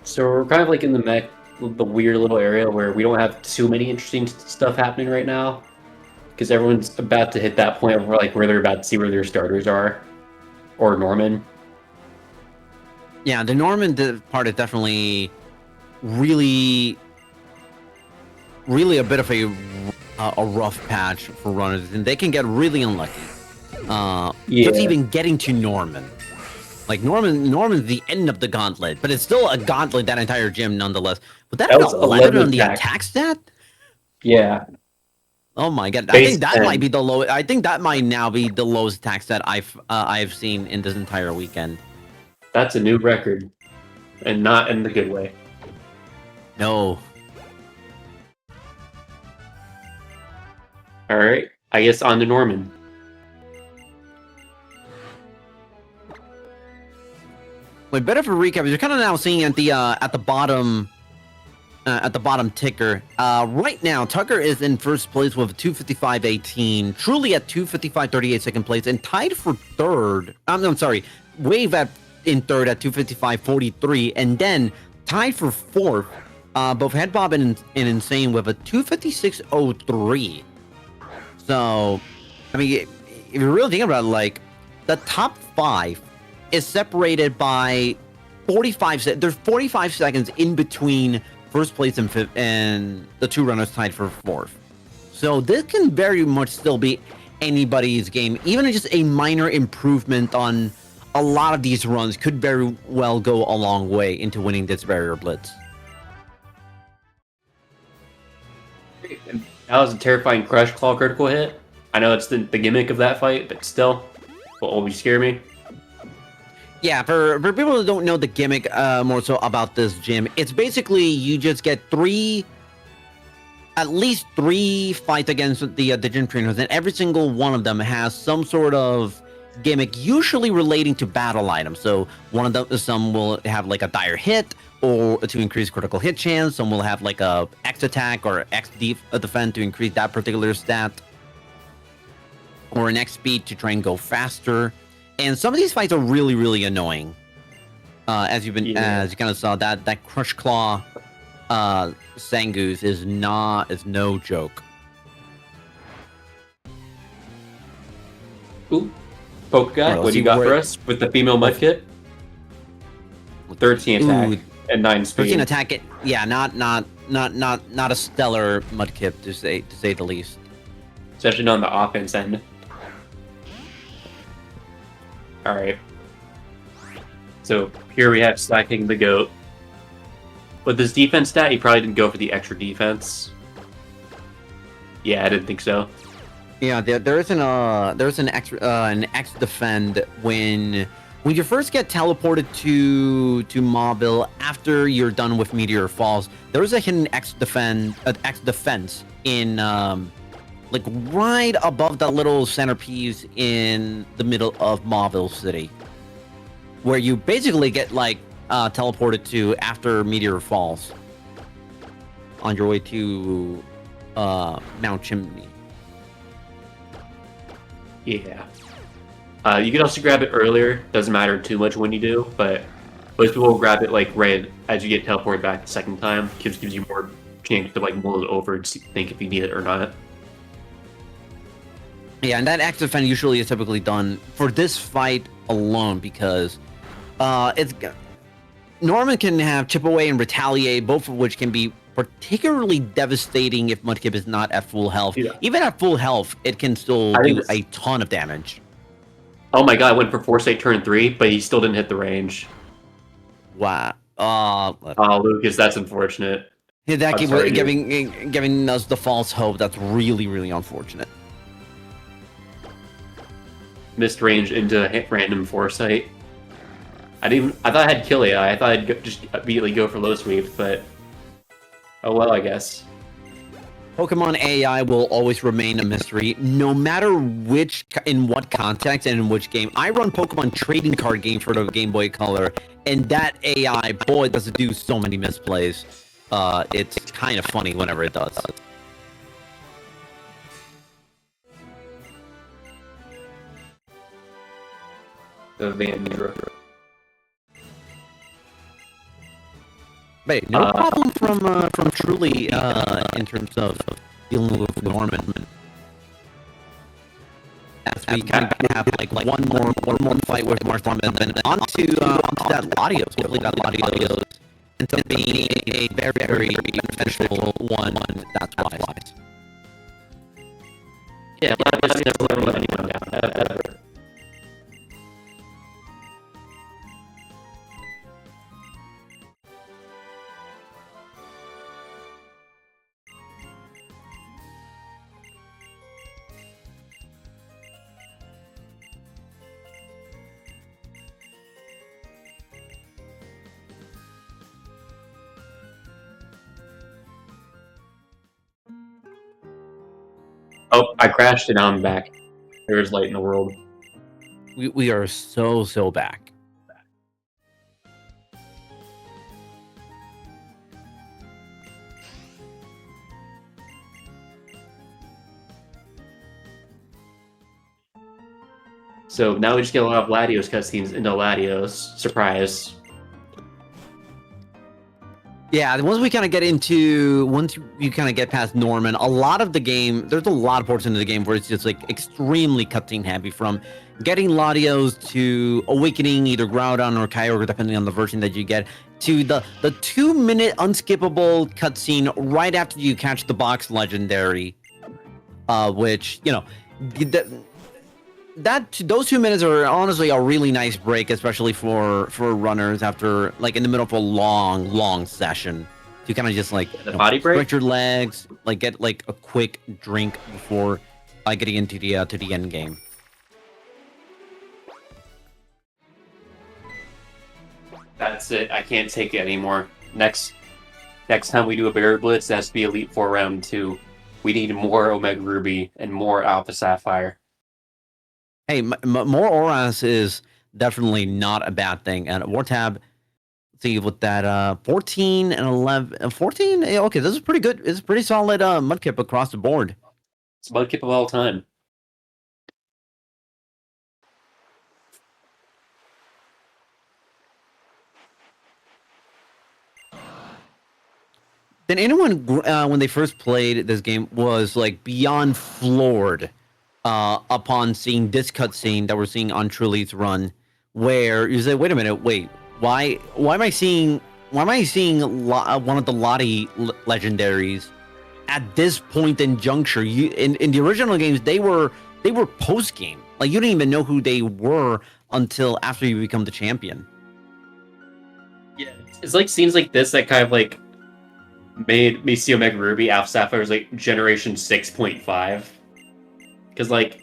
So we're kind of like in the weird little area where we don't have too many interesting stuff happening right now, because everyone's about to hit that point where they're about to see where their starters are, or Norman.
Yeah, the Norman part is definitely really, really a bit of a rough patch for runners, and they can get really unlucky. Just even getting to Norman. Like Norman's the end of the gauntlet, but it's still a gauntlet, that entire gym nonetheless. But that was 11 on the attack stat?
Yeah.
Oh my god. I think that might be the low. I think that might now be the lowest attack stat I've seen in this entire weekend.
That's a new record. And not in the good way.
No.
Alright. I guess on to Norman.
Wait, bit of a recap. You're kind of now seeing at the bottom ticker. Right now, Tucker is in first place with 255.18. Truly at 255.38 second place, and tied for third. I'm sorry, Wave in third at 255.43, and then tied for fourth. Both Headbob and Insane with a 256.03. So, I mean, if you're really thinking about it, like the top 5 is separated by 45. There's 45 seconds in between first place and fifth, and the 2 runners tied for fourth. So this can very much still be anybody's game. Even just a minor improvement on a lot of these runs could very well go a long way into winning this Barrier Blitz.
That was a terrifying Crush Claw critical hit. I know it's the gimmick of that fight, but still, will always scare me.
Yeah, for people who don't know the gimmick more so about this gym, it's basically you just get at least three fights against the gym trainers, and every single one of them has some sort of gimmick, usually relating to battle items. So some will have like a dire hit, or to increase critical hit chance. Some will have like a X attack or X defend to increase that particular stat, or an X speed to try and go faster. And some of these fights are really, really annoying. As you kind of saw, that Crush Claw Sangoose is no joke.
Ooh, Poke Guy, what do you got for us with the female Mudkip? 13 attack and 9 speed.
13 attack, yeah, not a stellar Mudkip to say the least.
Especially on the offense end. Alright. So here we have Slacking the Goat. With his defense stat, he probably didn't go for the extra defense. Yeah, I didn't think so.
Yeah, there's an X defend when you first get teleported to Mauville after you're done with Meteor Falls. There's a hidden X defense in like right above that little centerpiece in the middle of Mauville City, where you basically get like teleported to after Meteor Falls on your way to Mount Chimney.
Yeah. You can also grab it earlier. Doesn't matter too much when you do, but most people will grab it like right as you get teleported back the second time. Gives you more chance to like mull it over and think if you need it or not.
Yeah, and that X defend usually is typically done for this fight alone because Norman can have Chip Away and Retaliate, both of which can be particularly devastating if Mudkip is not at full health. Yeah. Even at full health, it can still do a ton of damage.
Oh my god, I went for Foresight turn 3, but he still didn't hit the range.
Wow.
Oh, Lucas, that's unfortunate. I'm sorry, dude.
Giving us the false hope. That's really, really unfortunate.
Missed range into random Foresight. I thought I had kill AI. I thought I'd just immediately go for low sweep, but oh well, I guess.
Pokemon AI will always remain a mystery, no matter in what context and in which game. I run Pokemon trading card games for the Game Boy Color, and that AI, boy, does it do so many misplays. It's kind of funny whenever it does.
The Vandra.
Wait, no problem from Truly in terms of dealing with Norman. As we kind of have like one more fight with Martham, and then onto that Latios. Hopefully that Latios ends up being a very, very beneficial one. That's wise.
Yeah, Latios never let anyone down, ever. Oh, I crashed and now I'm back. There is light in the world.
We are so back.
So now we just get a lot of Latios cutscenes into Latios. Surprise.
Yeah, once you kind of get past Norman, a lot of the game, there's a lot of portions of the game where it's just like extremely cutscene heavy, from getting Latios to awakening either Groudon or Kyogre, depending on the version that you get, to the 2-minute unskippable cutscene right after you catch the box legendary, which, you know, those 2 minutes are honestly a really nice break, especially for runners after, like, in the middle of a long session, to kind of just like
body break,
stretch your legs, like get like a quick drink before getting into the end game.
That's it. I can't take it anymore. Next time we do a Barrier Blitz, it has to be Elite Four Round 2. We need more Omega Ruby and more Alpha Sapphire.
Hey, more Auras is definitely not a bad thing. And War Tab, see with that 14 and 11, 14. Okay, this is pretty good. It's a pretty solid Mudkip across the board.
It's Mudkip of all time.
Then anyone when they first played this game was like beyond floored upon seeing this cutscene that we're seeing on Truly's run, where you say, "Wait a minute, why am I seeing one of the Lottie legendaries at this point in juncture?" In the original games, they were post game, like you didn't even know who they were until after you become the champion.
Yeah, it's like scenes like this that kind of like made me see Omega Ruby Alpha Sapphire was like generation 6.5. Because, like,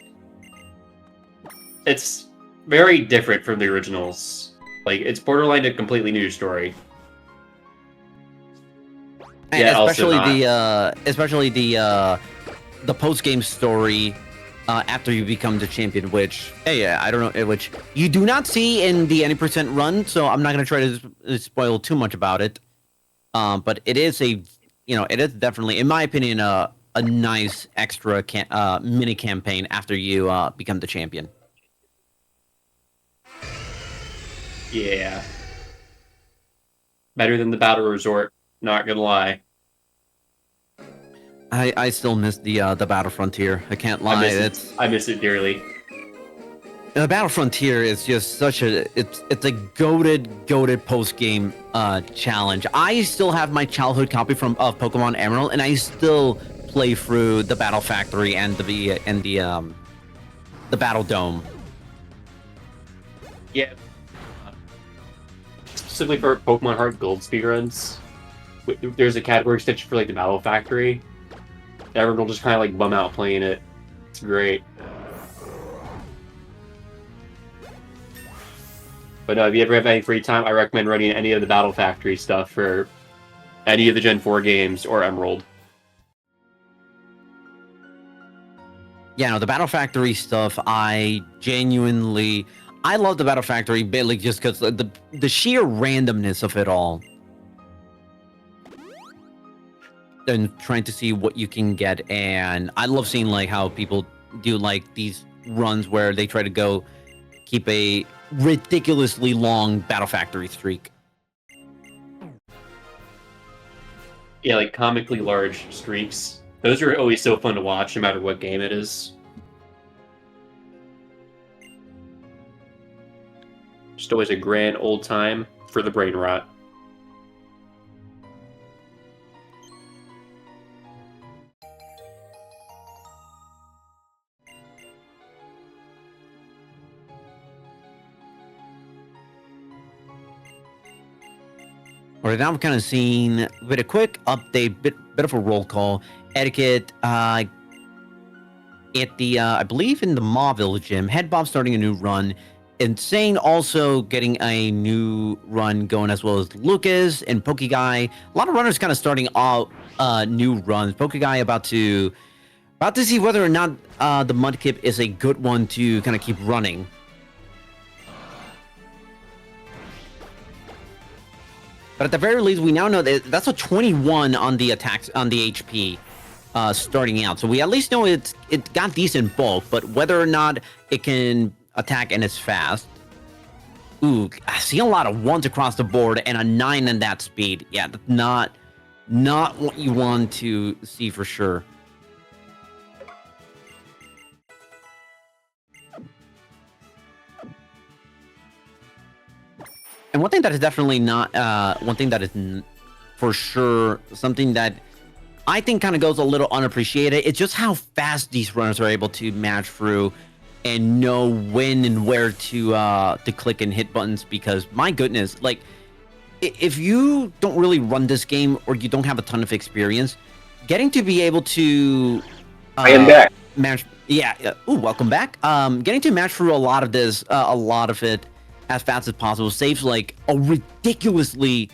it's very different from the originals. Like, it's borderline a completely new story.
And yeah, especially the post-game story after you become the champion, which, hey, I don't know, which you do not see in the any % run, so I'm not going to try to spoil too much about it. But it is it is definitely, in my opinion, a nice extra mini campaign after you become the champion.
Yeah. Better than the Battle Resort, not gonna lie.
I still miss the Battle Frontier. I can't lie.
I miss it dearly.
The Battle Frontier is just such it's a goated post-game challenge. I still have my childhood copy of Pokemon Emerald, and I still play through the Battle Factory and the Battle Dome.
Yeah. Specifically for Pokemon Heart Gold speedruns, there's a category extension for like the Battle Factory. Everyone will just kind of like bum out playing it. It's great. But if you ever have any free time, I recommend running any of the Battle Factory stuff for any of the Gen 4 games or Emerald.
Yeah, no, the Battle Factory stuff, I love the Battle Factory, mainly just because the sheer randomness of it all. And trying to see what you can get, and I love seeing like how people do like these runs where they try to keep a ridiculously long Battle Factory streak.
Yeah, like comically large streaks. Those are always so fun to watch, no matter what game it is. Just always a grand old time for the brain rot.
All right, now I'm kind of seeing with a quick update, bit of a roll call. Etiquette, at the I believe in the Mauville gym, Headbob starting a new run. Insane also getting a new run going, as well as Lucas and Pokeguy. A lot of runners kind of starting out new runs. Pokeguy about to see whether or not the Mudkip is a good one to kind of keep running. But at the very least, we now know that that's a 21 on the attacks on the HP starting out. So we at least know it got decent bulk, but whether or not it can attack and is fast. Ooh, I see a lot of ones across the board and a 9 in that speed. Yeah, that's not what you want to see for sure. And one thing that is definitely not, one thing that is for sure something that I think kind of goes a little unappreciated, it's just how fast these runners are able to match through and know when and where to click and hit buttons. Because my goodness, like if you don't really run this game or you don't have a ton of experience, getting to be able to
I am back.
match, yeah. Ooh, welcome back. Getting to match through a lot of this, a lot of it as fast as possible saves like a ridiculously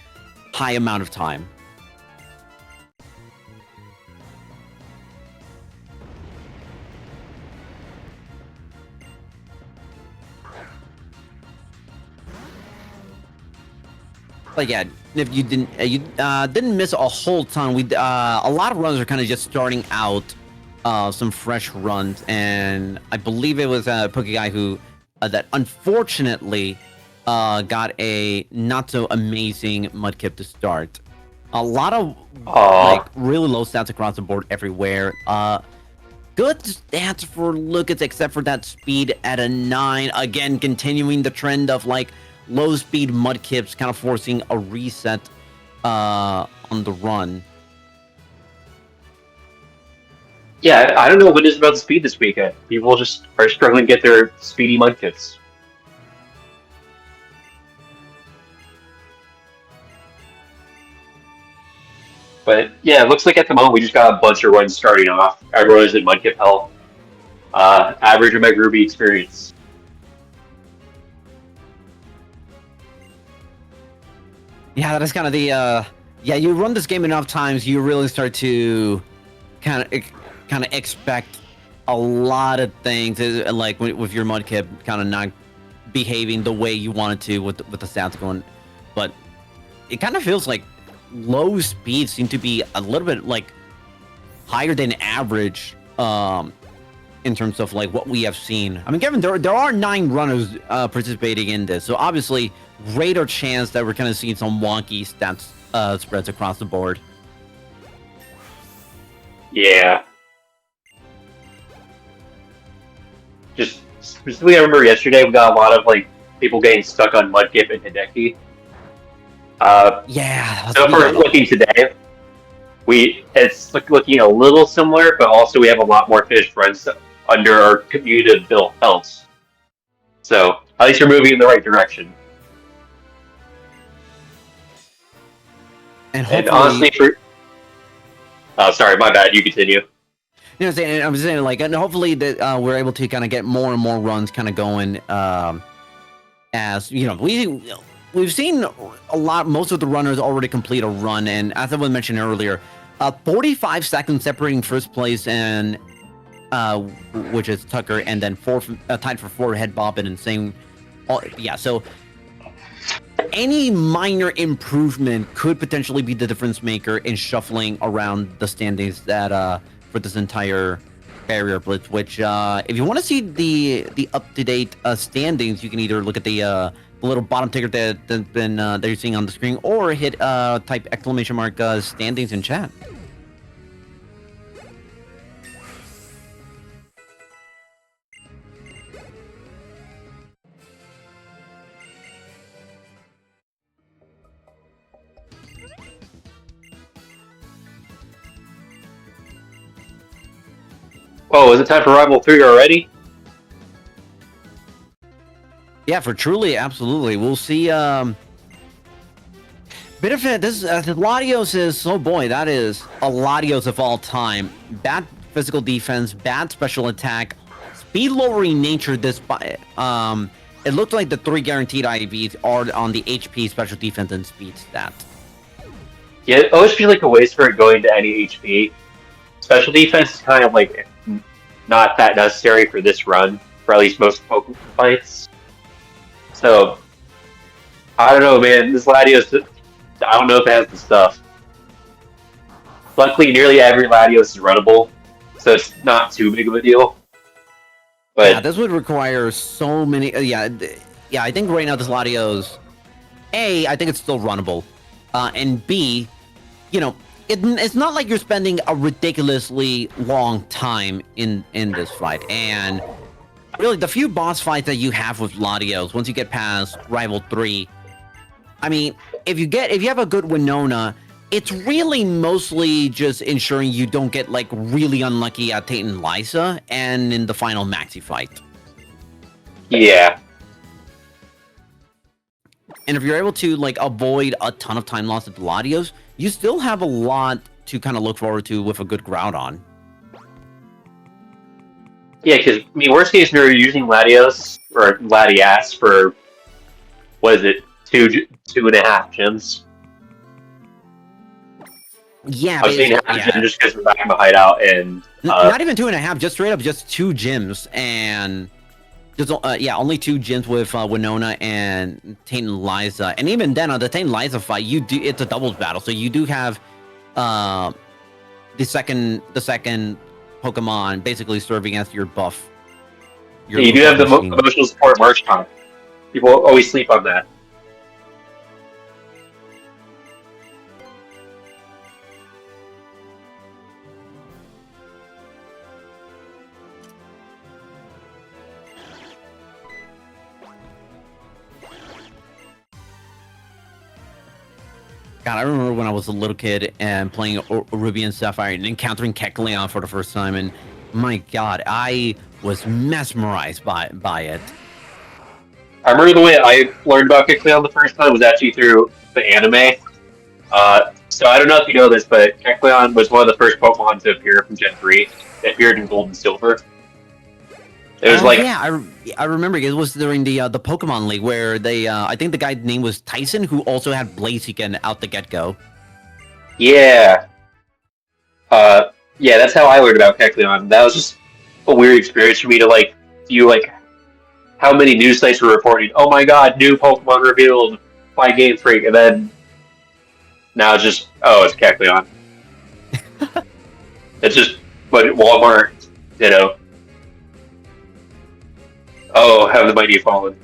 high amount of time. But yeah, if you didn't miss a whole ton. A lot of runs are kind of just starting out some fresh runs, and I believe it was Pokeguy who that unfortunately got a not so amazing Mudkip to start. A lot of like really low stats across the board everywhere. Good stats for Lucas, except for that speed at a 9. Again, continuing the trend of like low speed Mudkips, kind of forcing a reset on the run.
Yeah, I don't know what it is about the speed this weekend. People just are struggling to get their speedy Mudkits. But yeah, it looks like at the moment we just got a bunch of runs starting off. Everyone is in Mudkip health. Average Omega Ruby experience.
Yeah, that is kind of the yeah. You run this game enough times, you really start to kind of expect a lot of things, like with your Mudkip kind of not behaving the way you want it to with the stats going. But it kind of feels like low speeds seem to be a little bit like higher than average in terms of like what we have seen. I mean, Kevin, there are 9 runners participating in this, so obviously greater chance that we're kind of seeing some wonky stats spreads across the board.
Yeah. Just specifically, I remember yesterday we got a lot of like people getting stuck on Mudkip and Hideki.
Yeah.
So if we're looking today, it's looking a little similar, but also we have a lot more finished runs under our cumulative build belts. So at least you're moving in the right direction.
And
And honestly, sorry, my bad. You continue.
You know, I was saying, like, and hopefully that we're able to kind of get more and more runs kind of going. As you know, we've seen a lot. Most of the runners already complete a run, and as I was mentioned earlier, 45 seconds separating first place and which is Tucker, and then tied for 4 head Bobbin and same. Yeah, so any minor improvement could potentially be the difference maker in shuffling around the standings that for this entire Barrier Blitz. Which, if you want to see the up-to-date standings, you can either look at the little bottom ticker that you're seeing on the screen, or hit type ! Standings in chat.
Oh, is it time for Rival 3 already?
Yeah, for truly, absolutely. We'll see. Bit of it. This Latios is, oh boy, that is a Latios of all time. Bad physical defense, bad special attack, speed lowering nature. It looked like the 3 guaranteed IVs are on the HP, special defense, and speed stat.
Yeah, it always feels like a waste for it going to any HP. Special defense is kind of like not that necessary for this run, for at least most Pokemon fights. So, I don't know, man. This Latios, I don't know if it has the stuff. Luckily, nearly every Latios is runnable, so it's not too big of a deal. But
yeah, this would require so many. Yeah, I think right now this Latios, I think it's still runnable, and B, you know, it's not like you're spending a ridiculously long time in this fight. And really, the few boss fights that you have with Latios, once you get past Rival 3, I mean, if you have a good Winona, it's really mostly just ensuring you don't get like really unlucky at Tate and Lysa and in the final Maxi fight.
Yeah.
And if you're able to like avoid a ton of time loss at the Latios, you still have a lot to kind of look forward to with a good Groudon.
Yeah, because, I mean, worst case scenario, you're using Latios, or Latias for, what is it, 2.5 gyms?
Yeah,
I was saying half gym just because we're back in the hideout, and...
not even 2.5, just straight up just 2 gyms, and... Just, only 2 gyms with Winona and Tate and Lysa. And even then, on the Tate and Lysa fight, it's a doubles battle, so you do have the second Pokemon basically serving as your buff.
You do have the emotional support Marchton. People always sleep on that.
God, I remember when I was a little kid and playing Ruby and Sapphire and encountering Kecleon for the first time, and my God, I was mesmerized by it.
I remember the way I learned about Kecleon the first time was actually through the anime. So I don't know if you know this, but Kecleon was one of the first Pokemon to appear from Gen 3. It appeared in Gold and Silver. It was
I remember it was during the Pokemon League where they I think the guy's name was Tyson, who also had Blaziken out the get-go.
Yeah. Yeah, that's how I learned about Kecleon. That was just a weird experience for me to view how many news sites were reporting, oh my god, new Pokemon revealed by Game Freak, and then now it's just, it's Kecleon. It's just what Walmart, Oh, have the mighty fallen.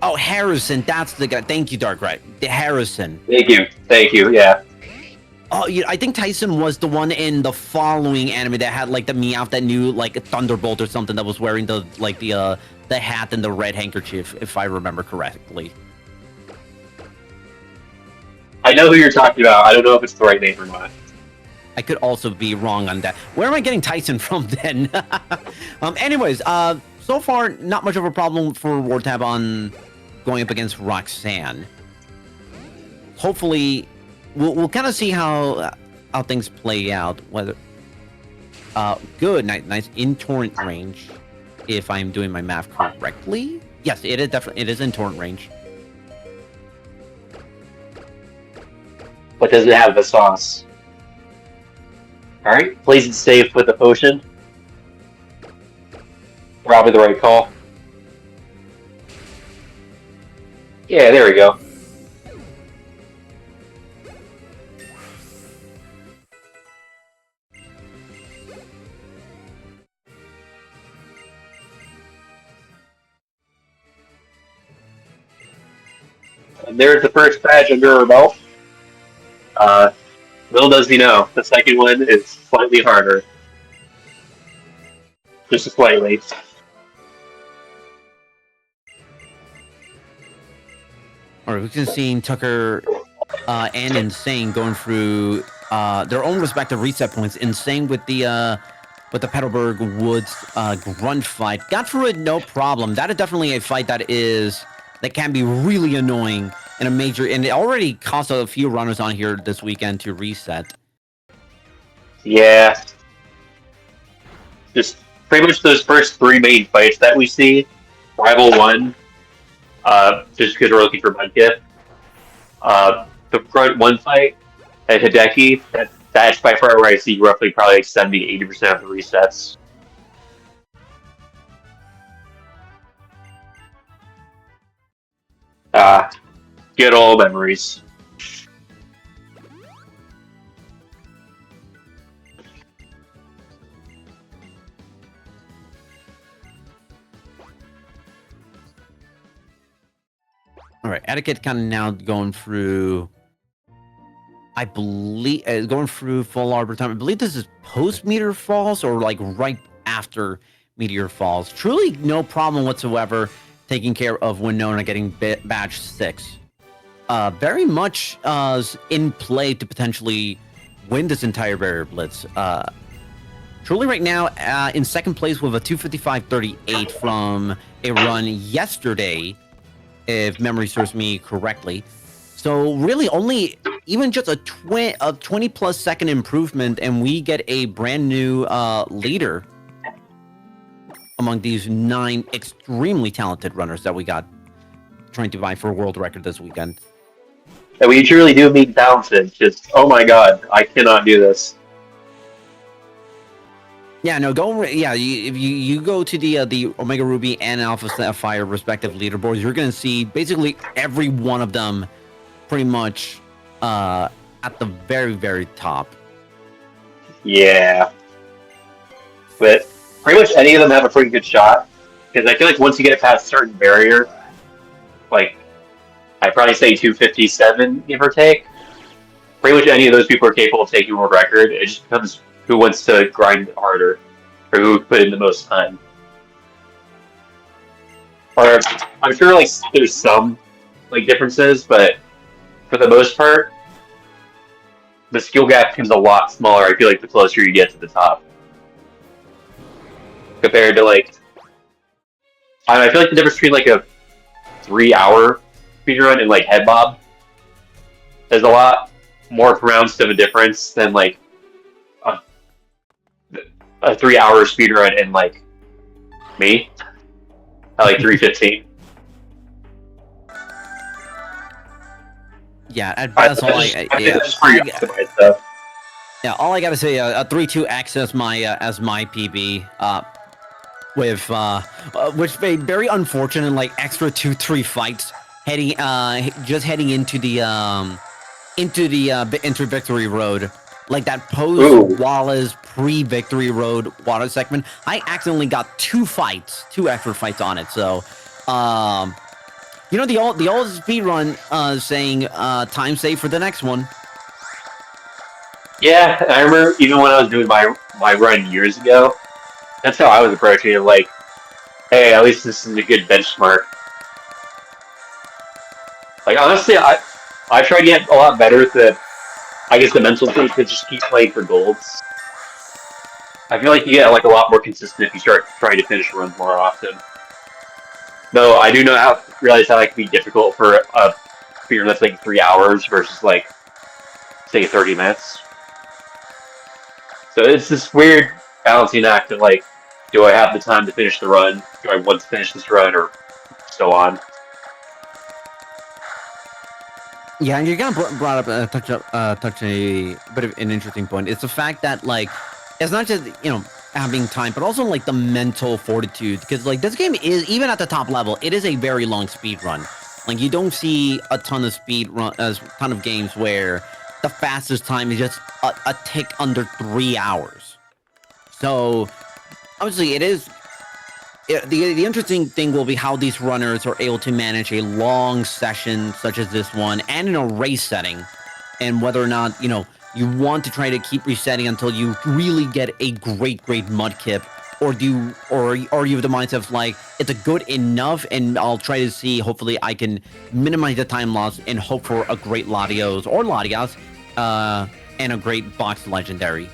Oh, Harrison, that's the guy. Thank you, Darkrai. Harrison.
Thank you, yeah.
Oh, yeah, I think Tyson was the one in the following anime that had the Meowth that knew Thunderbolt or something, that was wearing the hat and the red handkerchief, if I remember correctly.
I know who you're talking about. I don't know if it's the right name or not.
I could also be wrong on that. Where am I getting Tyson from then? Anyways, so so far, not much of a problem for War Tab on going up against Roxanne. Hopefully, we'll kind of see how things play out. Whether good, nice in torrent range, if I'm doing my math correctly. Yes, it is definitely in torrent range.
But does it have the sauce? All right, plays it safe with the potion. Probably the right call. Yeah, there we go. And there's the first badge under our belt. Little does he know, the second one is slightly harder. Just slightly.
Alright, we can see Tucker and Insane going through their own respective reset points. Insane with the Petalburg Woods grunt fight. Got through it no problem. That is definitely a fight that can be really annoying in a major, and it already cost a few runners on here this weekend to reset.
Yeah. Just pretty much those first three main fights that we see. Rival 1, just because we're looking for Mudkip. The front 1 fight at Hideki, that's by far where I see roughly probably like 70-80% of the resets. Good old memories.
All right, Etiquette kind of now going through, I believe, going through full Arbor time. I believe this is post Meteor Falls or like right after Meteor Falls. Truly no problem whatsoever taking care of Winona getting badge 6. Very much in play to potentially win this entire Barrier Blitz. Truly right now in second place with a 2:55.38 from a run yesterday, if memory serves me correctly. So really only even just a 20 plus second improvement, and we get a brand new leader among these 9 extremely talented runners that we got trying to vie for a world record this weekend.
And we truly do mean talented. Just, oh my god, I cannot do this.
Yeah, no, if you go to the Omega Ruby and Alpha Sapphire respective leaderboards, you're going to see basically every one of them pretty much at the very, very top.
Yeah. But pretty much any of them have a pretty good shot. Because I feel like once you get past a certain barrier, like, I'd probably say 257, give or take. Pretty much any of those people are capable of taking a world record. It just becomes who wants to grind harder, or who put in the most time. Or I'm sure like there's some like differences, but for the most part, the skill gap becomes a lot smaller. I feel like the closer you get to the top, compared to like I feel like the difference between like a 3-hour speedrun and like head bob is a lot more pronounced of a difference than like a 3-hour speedrun and like me at like 3:15.
Yeah, that's all Yeah, all I gotta say, a 3-2X as my PB, which made very unfortunate, like extra 2-3 fights heading into the victory road. Like that post Wallace pre-victory road water segment, I accidentally got 2 extra fights on it. So, you know, the old speed run saying time save for the next one.
Yeah, I remember even when I was doing my run years ago, that's how I was approaching it. Like, hey, at least this is a good benchmark. Like honestly, I try to get a lot better at the mental thing to just keep playing for golds. I feel like you get like a lot more consistent if you start trying to finish runs more often. Though I do realize how that can be difficult for a speedrun that's like 3 hours versus like say 30 minutes. So it's this weird balancing act of like, do I have the time to finish the run? Do I want to finish this run, or so on?
Yeah, and you kind of brought up touch a bit of an interesting point. It's the fact that like it's not just having time, but also like the mental fortitude, because like this game is, even at the top level, it is a very long speed run. Like you don't see a ton of ton of games where the fastest time is just a tick under 3 hours. So obviously it is. The interesting thing will be how these runners are able to manage a long session such as this one, and in a race setting, and whether or not you want to try to keep resetting until you really get a great mudkip, or are you of the mindset of like, it's a good enough, and I'll try to see, hopefully I can minimize the time loss and hope for a great Latios or Latias, and a great box legendary.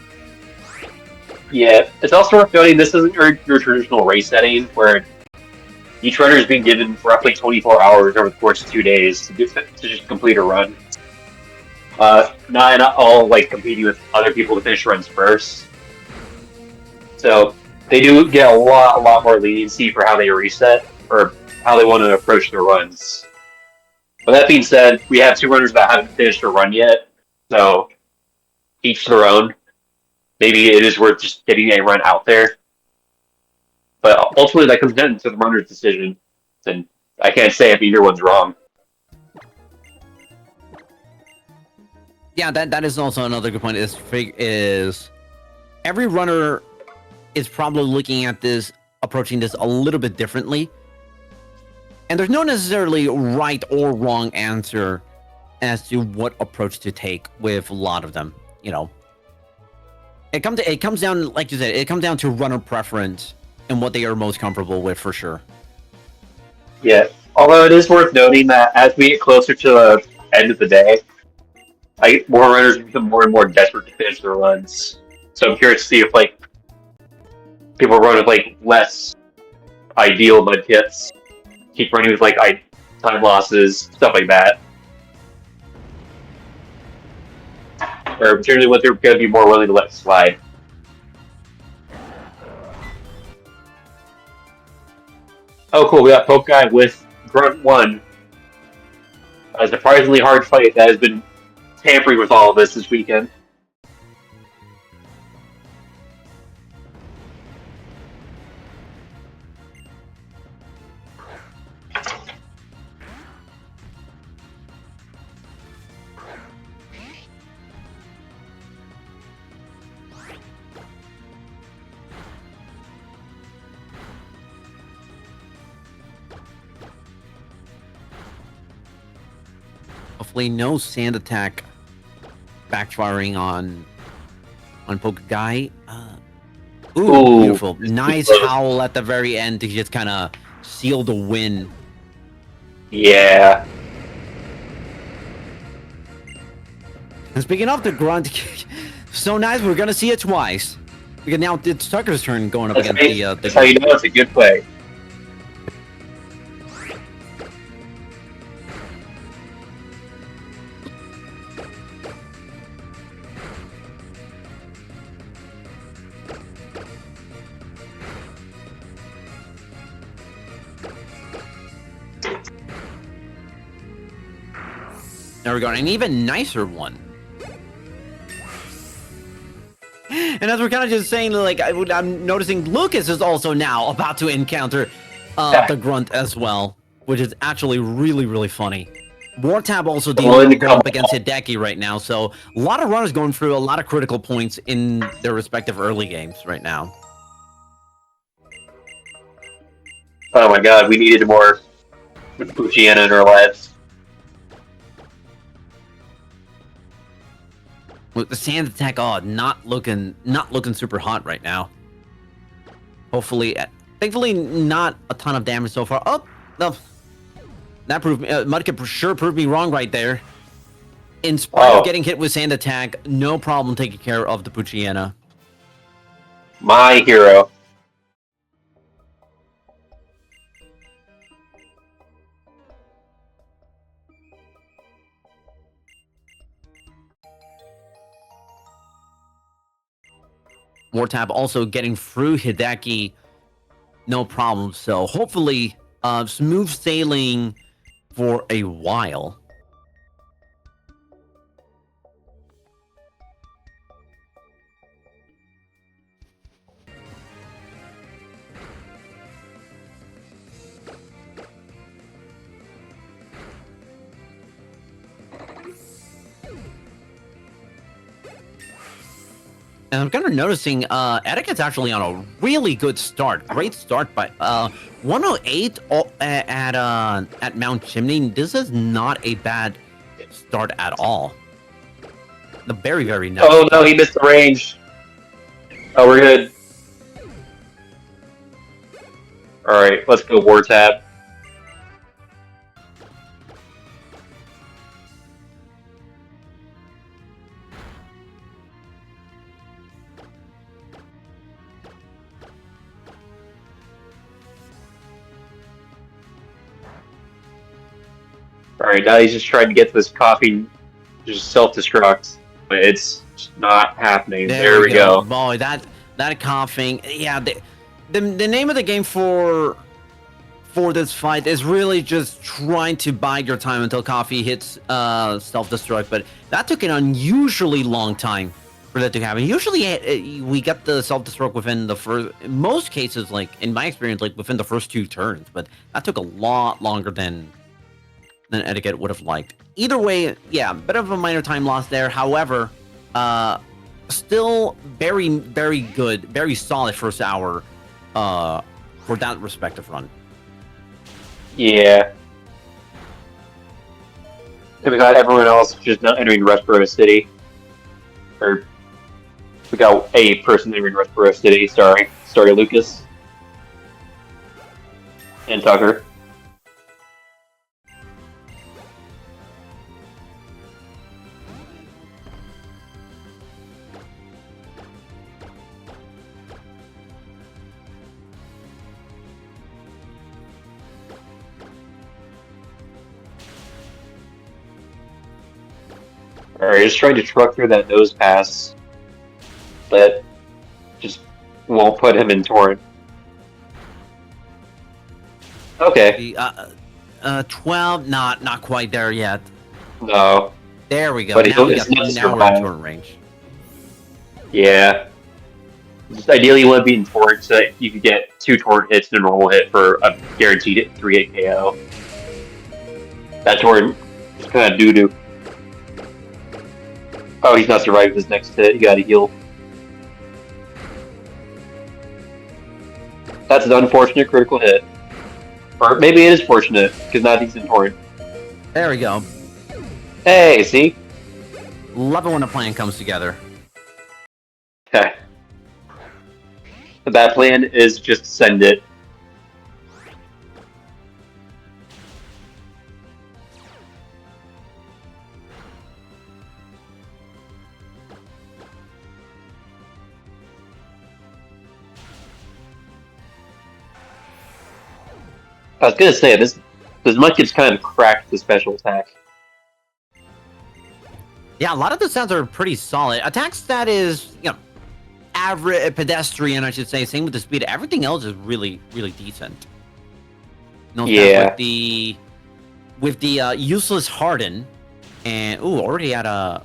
Yeah, it's also worth noting this isn't your traditional race setting where each runner is being given roughly 24 hours over the course of 2 days to just complete a run. Not all like competing with other people to finish runs first. So they do get a lot more leniency for how they reset or how they want to approach their runs. But that being said, we have 2 runners that haven't finished a run yet, so each their own. Maybe it is worth just getting a run out there. But ultimately that comes down to the runner's decision. And I can't say if either one's wrong.
Yeah, that is also another good point. Is every runner is probably looking at this, approaching this a little bit differently. And there's no necessarily right or wrong answer as to what approach to take with a lot of them, It comes down, like you said, it comes down to runner preference and what they are most comfortable with, for sure.
Yeah, although it is worth noting that as we get closer to the end of the day, more runners become more and more desperate to finish their runs. So I'm curious to see if people run with less ideal mudkits, keep running with time losses, stuff like that. Or generally what they're going to be more willing to let slide. Oh, cool. We got Poke Guy with Grunt 1. A surprisingly hard fight that has been tampering with all of this weekend.
Hopefully no sand attack backfiring on Poke Guy. Ooh, beautiful. Nice howl at the very end to just kind of seal the win.
Yeah.
And speaking of the grunt, so nice, we're going to see it twice. Because now it's Tucker's turn going up against the
That's how you know it's a good play.
There we go, an even nicer one. And as we're kind of just saying, I'm noticing Lucas is also now about to encounter the grunt as well, which is actually really funny. Wartab also going up against Hideki right now, so a lot of runners going through a lot of critical points in their respective early games right now.
Oh my god, we needed more Puchiana in our lives.
With the sand attack, not looking super hot right now. Hopefully, thankfully, not a ton of damage so far. Oh, no. That proved me, Mudkip sure proved me wrong right there. In spite of getting hit with sand attack, no problem taking care of the Puchiana.
My hero.
Mortab also getting through Hideki, no problem. So hopefully, smooth sailing for a while. And I'm kind of noticing Etiquette's actually on a really good start. Great start by 108 at Mount Chimney. This is not a bad start at all. The very, very nice.
Oh no, he missed the range. Oh, we're good. Alright, let's go War Tab. Alright, now he's just trying to get to this coffee, just self-destruct. But it's not happening. There we go.
Boy, that coughing. Yeah, the name of the game for this fight is really just trying to bide your time until coffee hits self-destruct. But that took an unusually long time for that to happen. Usually, we get the self-destruct within the first. In most cases, like in my experience, like within the first 2 turns. But that took a lot longer than Etiquette would have liked. Either way, yeah, bit of a minor time loss there. However, still very, very good, very solid first hour for that respective run.
Yeah. And we got everyone else just not entering Westboro City. Or we got a person entering Westboro City, sorry Lucas. And Tucker. Alright, just trying to truck through that nose pass. That just won't put him in torrent. Okay.
12, not quite there yet.
No.
There we go.
But
now we're in torrent range.
Yeah. Just ideally you want to be in torrent so that you can get 2 torrent hits and a normal hit for a guaranteed 3-8 KO. That torrent is kind of doo-doo. Oh, he's not surviving his next hit. You gotta heal. That's an unfortunate critical hit. Or maybe it is fortunate, because now he's in torrent.
There we go.
Hey, see?
Love it when a plan comes together.
Okay. The bad plan is just send it. I was gonna say this Mudkip's kind of cracked the special attack.
Yeah, a lot of the sounds are pretty solid. Attack stat is, average, pedestrian, I should say. Same with the speed. Everything else is really, really decent.
Yeah.
With the useless harden, and already at a.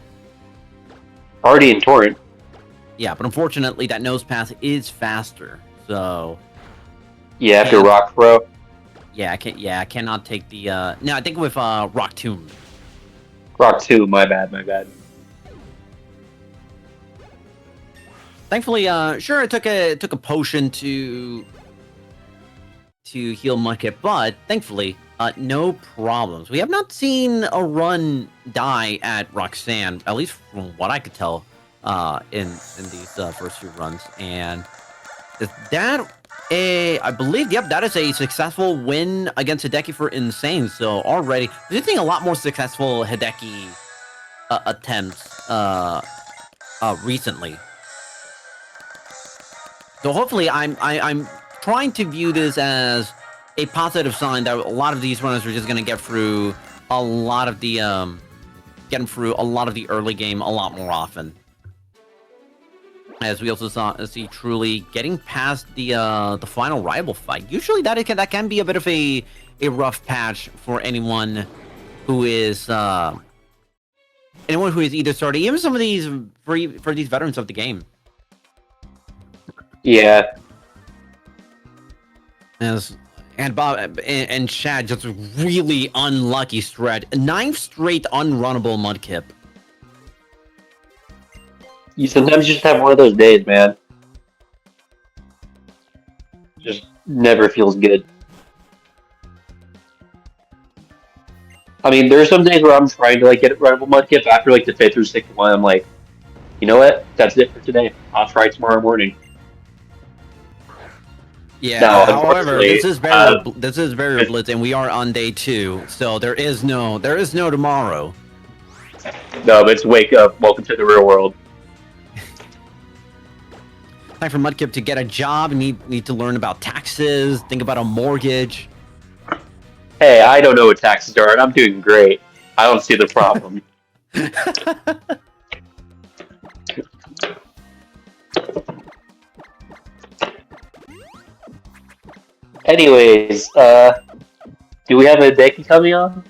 Already in torrent.
Yeah, but unfortunately, that nose pass is faster. So.
Yeah, after Rock Throw.
Yeah, I cannot take the. No, I think with Rock Tomb.
Rock 2, my bad.
Thankfully, sure, it took a potion to heal Mudkip, but thankfully, no problems. We have not seen a run die at Roxanne, at least from what I could tell, in these first few runs. And that, I believe, yep, that is a successful win against Hideki for Insane. So already, we're seeing a lot more successful Hideki attempts recently. So hopefully, I'm trying to view this as a positive sign that a lot of these runners are just going to get through a lot of the getting through a lot of the early game a lot more often. As we also see Truly getting past the final rival fight. Usually that can be a bit of a rough patch for anyone who is either starting, even some of these for these veterans of the game.
Yeah.
And Bob and Chad just a really unlucky stretch. 9th straight unrunnable Mudkip.
Sometimes you just have one of those days, man. Just never feels good. I mean, there are some days where I'm trying to get runnable Mudkip after the 5th or 6th one. I'm like, you know what? That's it for today. I'll try tomorrow morning.
Yeah.
No,
however, this is Barrier Blitz, and we are on day 2, so there is no tomorrow.
No, but it's wake up. Welcome to the real world.
Time for Mudkip to get a job. Need to learn about taxes. Think about a mortgage.
Hey, I don't know what taxes are, and I'm doing great. I don't see the problem. Anyways, do we have a Hideki coming on?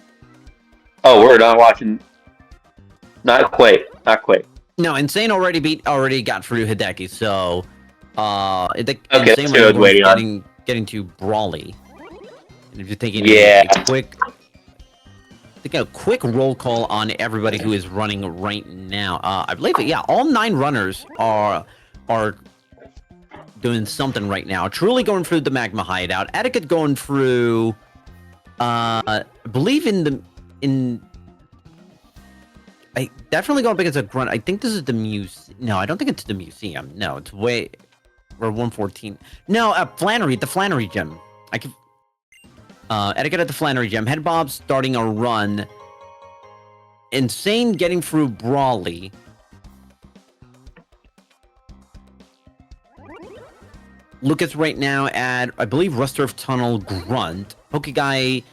Oh, we're not watching. Not quite.
No, Insane already got through Hideki, so
Okay,
Insane
so it's waiting on.
getting to Brawly. And if you're thinking a quick roll call on everybody who is running right now. I believe all 9 runners are doing something right now. Truly going through the Magma Hideout. Etiquette going through I believe I definitely going up against a grunt. I think this is the No, I don't think it's the museum. No, it's we're 114. No, Flannery, the Flannery Gym. Etiquette at the Flannery Gym. Head Bob starting a run. Insane getting through Brawly. Lucas right now at, I believe, Rusturf Tunnel Grunt. Pokeguy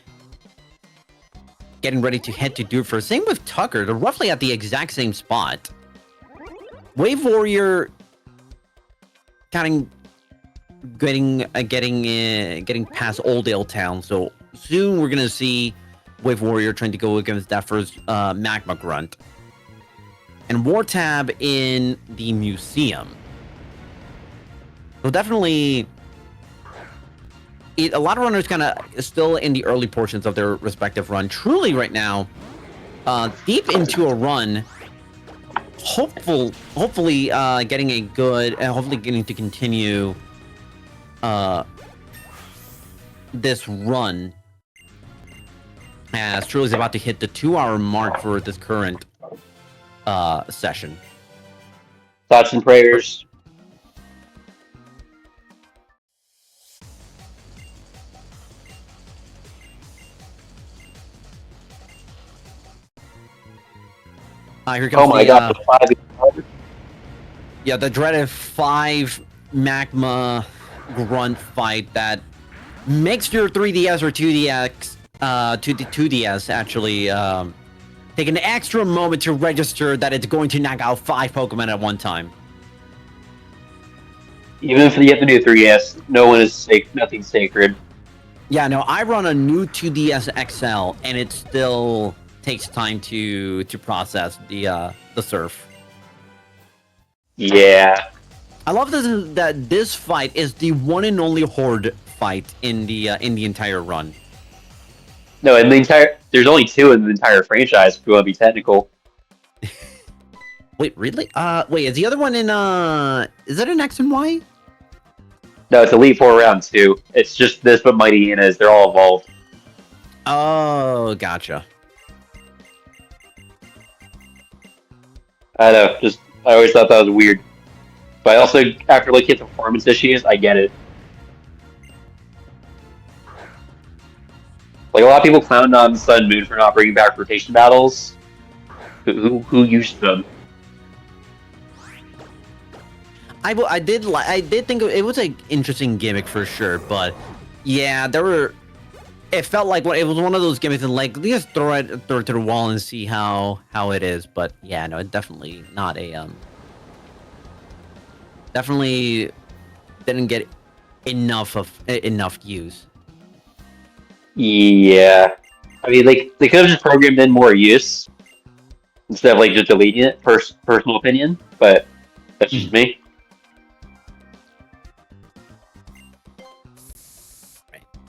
getting ready to head to Doofur. Same with Tucker. They're roughly at the exact same spot. Wave Warrior getting past Oldale Town. So soon we're gonna see Wave Warrior trying to go against that first Magma Grunt. And Wartab in the museum. So definitely, a lot of runners kind of still in the early portions of their respective run. Truly right now, deep into a run. Hopefully getting a good, hopefully getting to continue this run. As Truly's about to hit the 2-hour mark for this current session.
Thoughts and prayers.
Here comes
God!
The dreaded 5 Magma Grunt fight that makes your 3DS or 2DS, 2DS actually take an extra moment to register that it's going to knock out 5 Pokemon at one time.
Even if you have to do 3DS, nothing's sacred.
Yeah, no, I run a new 2DS XL, and it still takes time to process the surf.
Yeah.
I love that this fight is the one and only Horde fight in the entire run.
No, there's only 2 in the entire franchise, if you want to be technical.
Wait, really? Wait, is the other one in is that an X and Y?
No, it's Elite 4 Round 2. It's just this, but Mighty Hyenas. They're all evolved.
Oh, gotcha.
I know, I always thought that was weird. But also, after looking at the performance issues, I get it. A lot of people clowned on Sun and Moon for not bringing back rotation battles. Who used them?
I did think it was an interesting gimmick for sure, but yeah, it felt like it was one of those gimmicks and like just throw it to the wall and see how it is. But yeah, no, it definitely not a definitely didn't get enough use.
Yeah. I mean, like, they could have just programmed in more use instead of, like, just deleting it, personal opinion, but that's just me.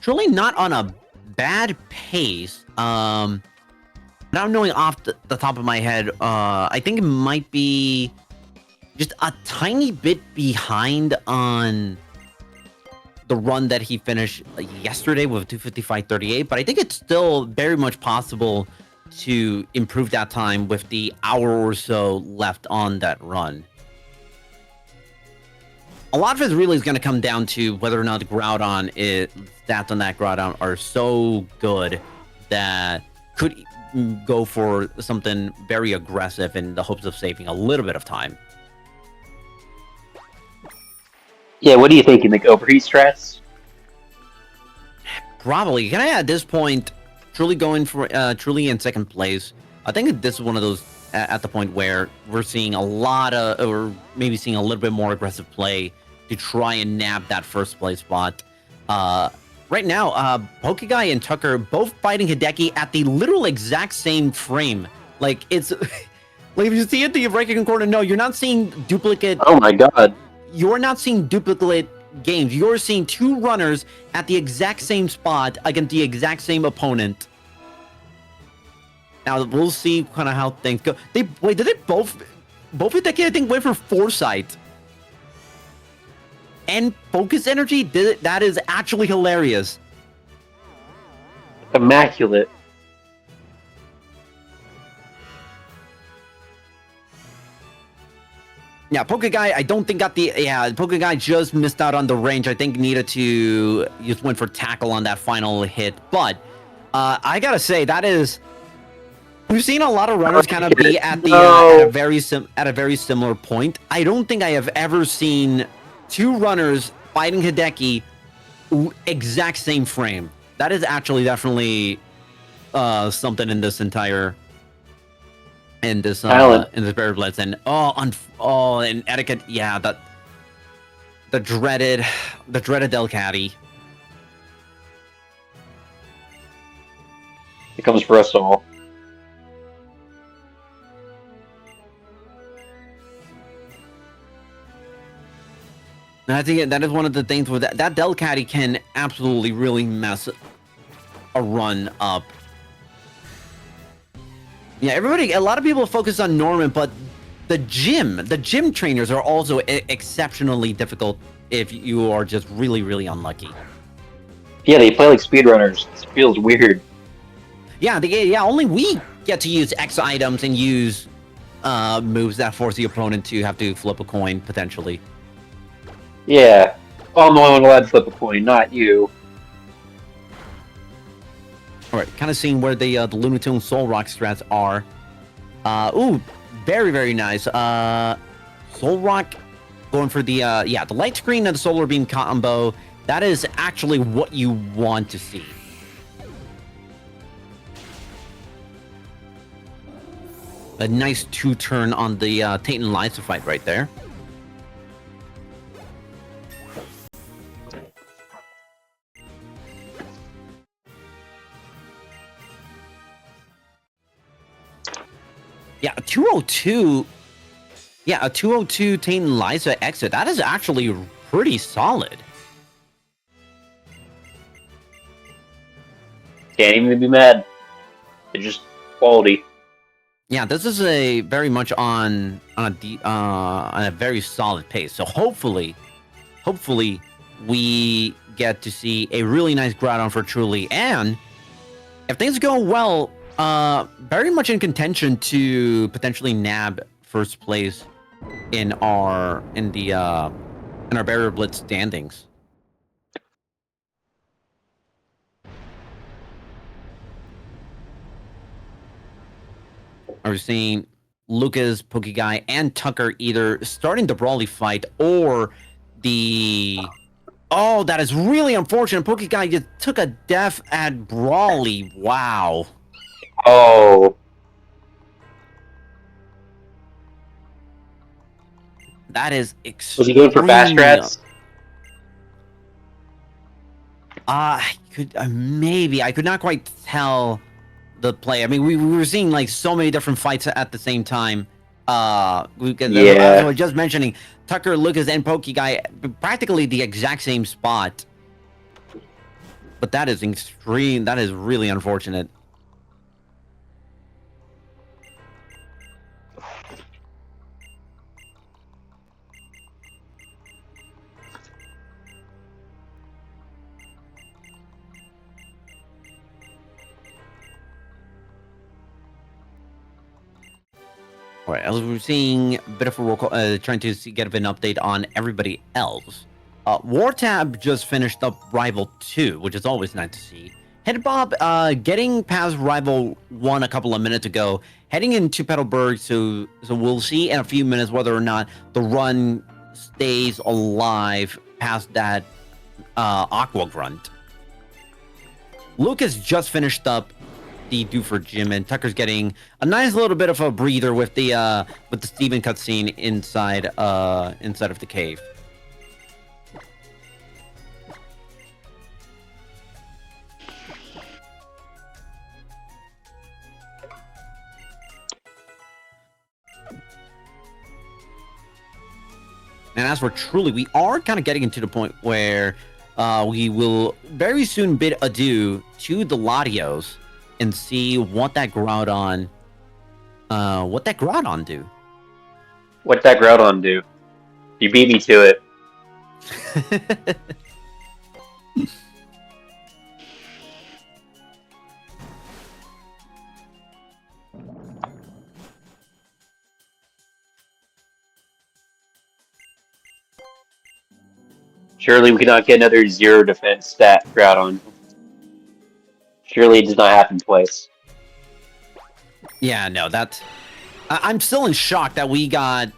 Truly not on a bad pace. Now knowing off the top of my head, I think it might be just a tiny bit behind on the run that he finished yesterday with 2:55.38, but I think it's still very much possible to improve that time with the hour or so left on that run. A lot of it really is going to come down to whether or not the Groudon stats on that Groudon are so good that could go for something very aggressive in the hopes of saving a little bit of time.
Yeah, what do you think? You think overheat strats?
Probably. Can I at this point truly going for truly in second place? I think this is one of those at the point where we're seeing a lot of, or maybe seeing a little bit more aggressive play to try and nab that first place spot. Right now, Pokeguy and Tucker both fighting Hideki at the literal exact same frame. Like, it's like if you see it the right-hand corner, no, you're not seeing duplicate.
Oh my god.
You're not seeing duplicate games. You're seeing two runners at the exact same spot against the exact same opponent. Now we'll see kind of how things go. Did they both Hideki, I think, went for Foresight and Focus Energy? That is actually hilarious.
Immaculate.
Yeah, Pokeguy, I don't think got the... Yeah, Pokeguy just missed out on the range. I think needed to... Just went for tackle on that final hit. But, I gotta say, that is... We've seen a lot of runners kind of be at the at a very similar point. I don't think I have ever seen two runners fighting Hideki exact same frame. That is actually definitely something in this entire... in this Barrier Blitz, and and etiquette, yeah, the dreaded Delcatty.
It comes for us all.
And I think that is one of the things where that Delcatty can absolutely really mess a run up. Yeah, a lot of people focus on Norman, but the gym trainers are also exceptionally difficult if you are just really, really unlucky.
Yeah, they play like speedrunners. It feels weird.
Yeah, only we get to use X items and use moves that force the opponent to have to flip a coin, potentially.
Yeah. Oh, I'm the only one allowed to flip a coin, not you.
Alright, kind of seeing where the Lunatone Soul Rock strats are. Ooh, very, very nice. Soul Rock going for the the light screen and the Solar Beam combo. That is actually what you want to see. A nice two-turn on the Tate and Lysa fight right there. Yeah, a 202. Yeah, a 202 Tate and Lysa exit. That is actually pretty solid.
Can't even be mad. It's just quality.
Yeah, this is a very much on a very solid pace. So hopefully we get to see a really nice Groudon for Truly, and if things go well, very much in contention to potentially nab first place in our Barrier Blitz standings. Are we seeing Lucas, Pokeguy, and Tucker either starting the Brawly fight or the... Oh, that is really unfortunate. Pokeguy just took a death at Brawly. Wow.
Oh,
That is
was
extremely...
he going for fast strats?
I could maybe I could not quite tell the play. I mean, we were seeing like so many different fights at the same time.
Yeah.
I was just mentioning Tucker, Lucas, and Pokeguy practically the exact same spot. But that is extreme. That is really unfortunate. All right, as we're seeing a bit of a roll call, trying to get a bit of an update on everybody else. Wartab just finished up Rival 2, which is always nice to see. Headbob, getting past Rival 1 a couple of minutes ago, heading into Petalburg, so we'll see in a few minutes whether or not the run stays alive past that Aqua Grunt. Lucas just finished up the Doofer Gym, and Tucker's getting a nice little bit of a breather with the Steven cutscene inside of the cave. And as for Truly, we are kind of getting into the point where we will very soon bid adieu to the Latios and see what that Groudon do.
What that Groudon do? You beat me to it. Surely we cannot get another 0 defense stat Groudon. Surely it does not happen twice.
Yeah, no, that's... I'm still in shock that we got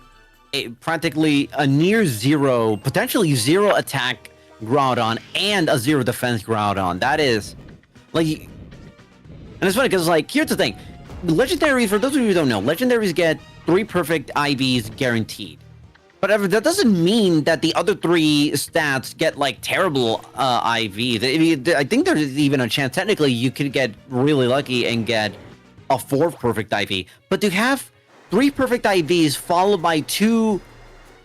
practically a near 0, potentially 0 attack Groudon and a 0 defense Groudon. That is... like... And it's funny because, like, here's the thing. Legendaries, for those of you who don't know, Legendaries get 3 perfect IVs guaranteed. But that doesn't mean that the other 3 stats get, like, terrible IVs. I think there's even a chance, technically, you could get really lucky and get a 4th perfect IV. But to have 3 perfect IVs followed by 2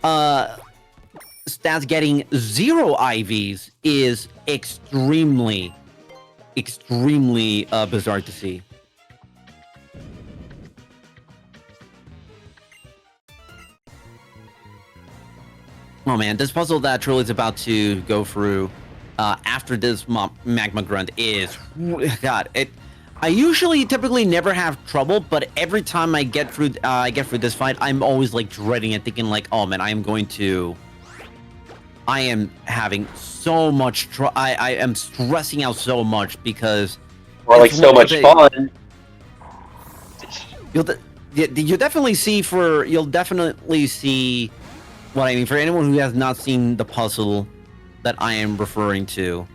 stats getting 0 IVs is extremely bizarre to see. Oh man, this puzzle that Truly's about to go through after this Magma Grunt is... God, I usually typically never have trouble, but every time I get through this fight, I'm always like dreading it, thinking like, oh man, I am having so much I am stressing out so much because...
Or like so much fun.
You'll definitely see what I mean, for anyone who has not seen the puzzle that I am referring to.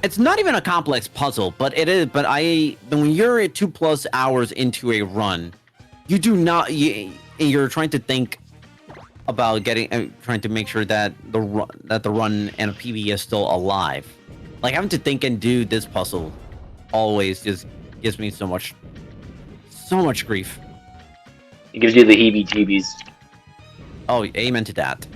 It's not even a complex puzzle, but it is. But when you're at 2+ hours into a run, you do not. You're trying to think about trying to make sure that the run and a PB is still alive. Like having to think and do this puzzle always just gives me so much grief.
It gives you the heebie-jeebies.
Oh, amen to that.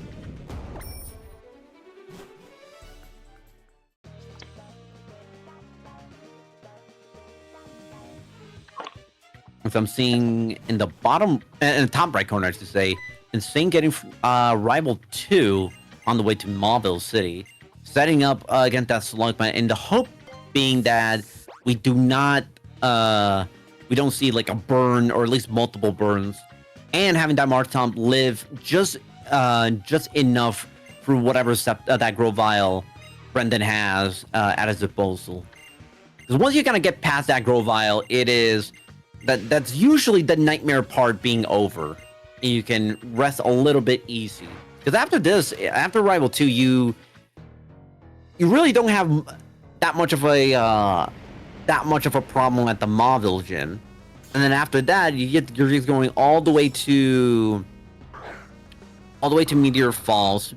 As I'm seeing in the top right corner, I should say, Insane getting Rival 2 on the way to Mauville City, setting up against that Slugman, and the hope being that we don't see like a burn or at least multiple burns, and having that Martomp live just enough for whatever that Grovyle Brendan has at his disposal. Because once you kind of get past that Grovyle, it is that's usually the nightmare part being over. And you can rest a little bit easy. Because after this, after Rival 2, you really don't have that much of a problem at the Mauville gym. And then after that, you're just going all the way to Meteor Falls.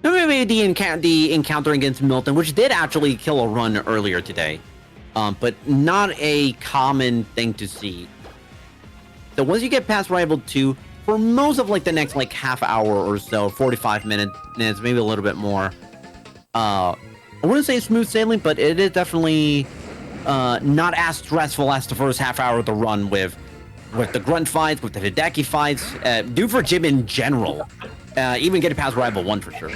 Maybe the encounter against Milton, which did actually kill a run earlier today, but not a common thing to see. So once you get past Rival 2, for most of like the next like half hour or so, 45 minutes, maybe a little bit more, I wouldn't say smooth sailing, but it is definitely not as stressful as the first half hour of the run with the grunt fights, with the Hideki fights, due for gym in general. Even getting past Rival 1 for sure.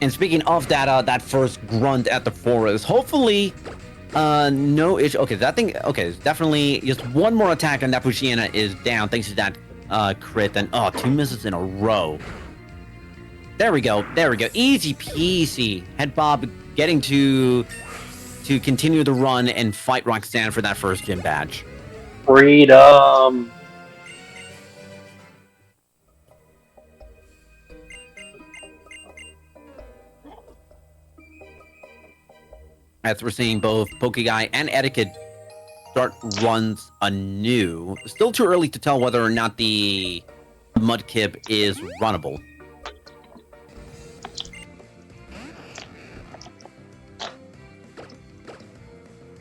And speaking of that first grunt at the forest, hopefully, no issue. Okay, that thing. Okay, it's definitely just one more attack and that Pushiana is down thanks to that crit. And 2 misses in a row. There we go. Easy peasy. Head Bob getting to continue the run and fight Roxanne for that first gym badge.
Freedom.
As we're seeing both Pokeguy and Etiquette start runs anew. Still too early to tell whether or not the Mudkip is runnable.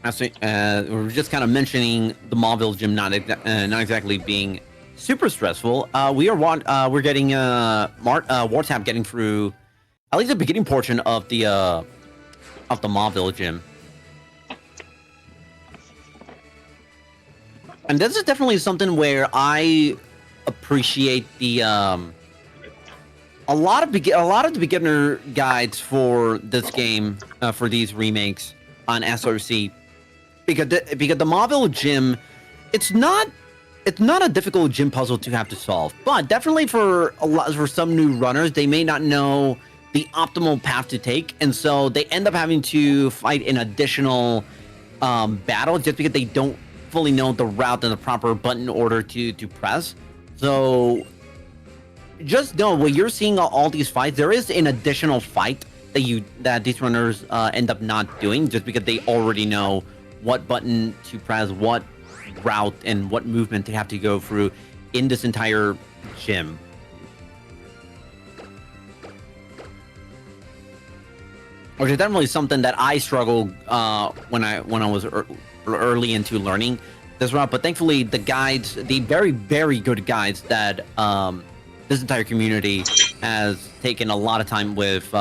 We're just kind of mentioning the Mauville gym not exactly being super stressful. We're getting Wartap getting through at least the beginning portion of the Mauville gym. And this is definitely something where I appreciate the a lot of the beginner guides for this game, for these remakes on SRC, because the Mauville gym, it's not a difficult gym puzzle to have to solve, but definitely for some new runners, they may not know the optimal path to take, and so they end up having to fight an additional battle just because they don't fully know the route and the proper button order to press. So just know when you're seeing all these fights, there is an additional fight that these runners end up not doing just because they already know what button to press, what route, and what movement they have to go through in this entire gym. Which is definitely something that I struggled when I was early into learning this route. But thankfully, the guides, the very, very good guides that this entire community has taken a lot of time with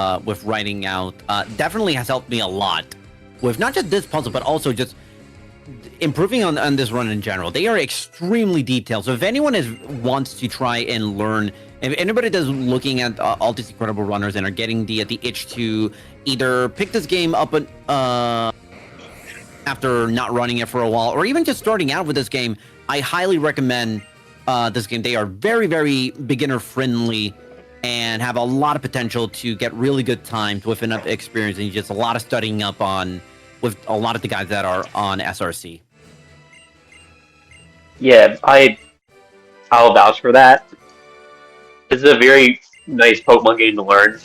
writing out, definitely has helped me a lot with not just this puzzle, but also just improving on this run in general. They are extremely detailed. So if anyone wants to try and learn, if anybody that's looking at all these incredible runners and are getting the itch to either pick this game up after not running it for a while, or even just starting out with this game, I highly recommend this game. They are very, very beginner friendly and have a lot of potential to get really good times with enough experience and just a lot of studying up on with a lot of the guys that are on SRC.
Yeah, I'll vouch for that. This is a very nice Pokemon game to learn.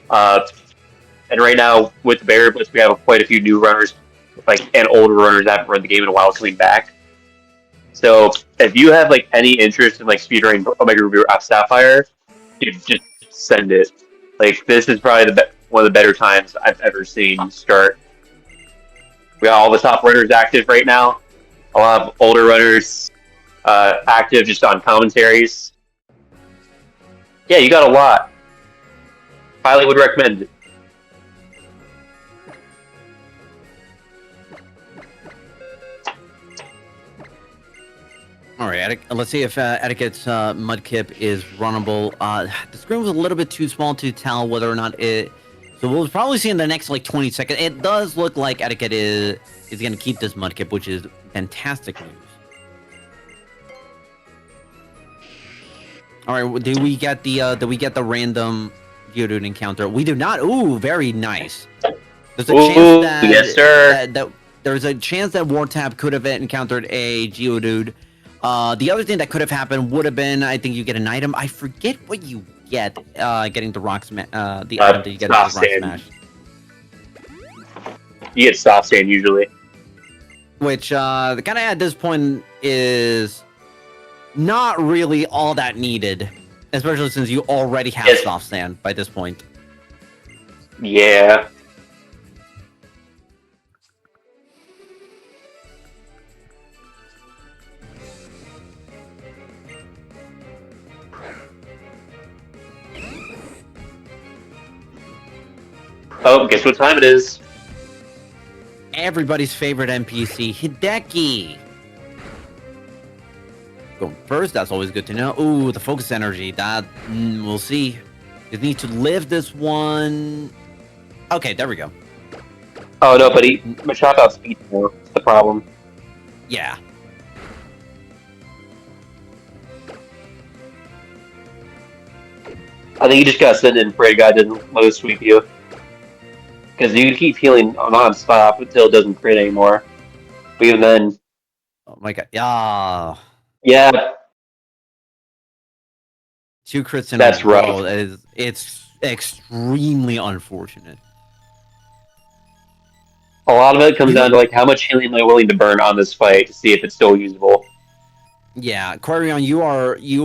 And right now, with the Barrier Blitz, we have quite a few new runners, and older runners that haven't run the game in a while coming back. So if you have any interest in speedrunning Omega Ruby or Sapphire, dude, just send it. This is probably one of the better times I've ever seen start. We got all the top runners active right now. A lot of older runners active just on commentaries. Yeah, you got a lot. Highly would recommend it.
All right, let's see if Etiquette's Mudkip is runnable. The screen was a little bit too small to tell whether or not it... So we'll probably see in the next 20 seconds. It does look like Etiquette is going to keep this Mudkip, which is fantastic news. All right, do we get the random Geodude encounter. We do not. Ooh, very nice. There's a
Ooh,
chance that,
yes, sir.
that there's a chance that Wartab could have encountered a Geodude. The other thing that could have happened would have been, I think you get an item. I forget what you get getting the rock smash. The item that you get with the rock smash.
You get soft sand usually.
Which kind of at this point is not really all that needed, especially since you already have soft sand by this point.
Yeah. Oh, guess what time it is?
Everybody's favorite NPC, Hideki. Going first, that's always good to know. Ooh, the focus energy, that, we'll see. You need to live this one. Okay, there we go.
Oh no, but Machop outspeed more. That's the problem.
Yeah.
I think you just gotta send in pray God didn't low sweep you. Because you keep healing non-stop until it doesn't crit anymore. But even then...
Oh my god, yeah.
Yeah.
2 crits in
That's
a row.
rough.
It's extremely unfortunate.
A lot of it comes down to like how much healing they're willing to burn on this fight to see if it's still usable.
Yeah, Quarion, you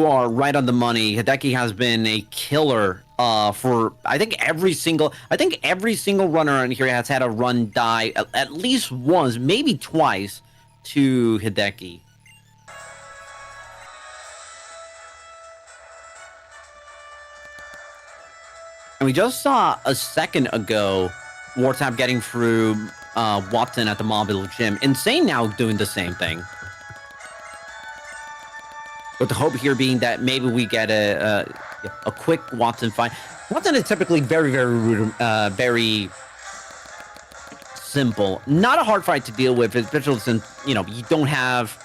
are right on the money. Hideki has been a killer for I think every single runner in here has had a run die at least once, maybe twice, to Hideki. And we just saw a second ago Wartap getting through Watson at the Mobile Gym. Insane now doing the same thing. With the hope here being that maybe we get a quick Watson fight. Watson is typically very simple. Not a hard fight to deal with, especially since, you don't have...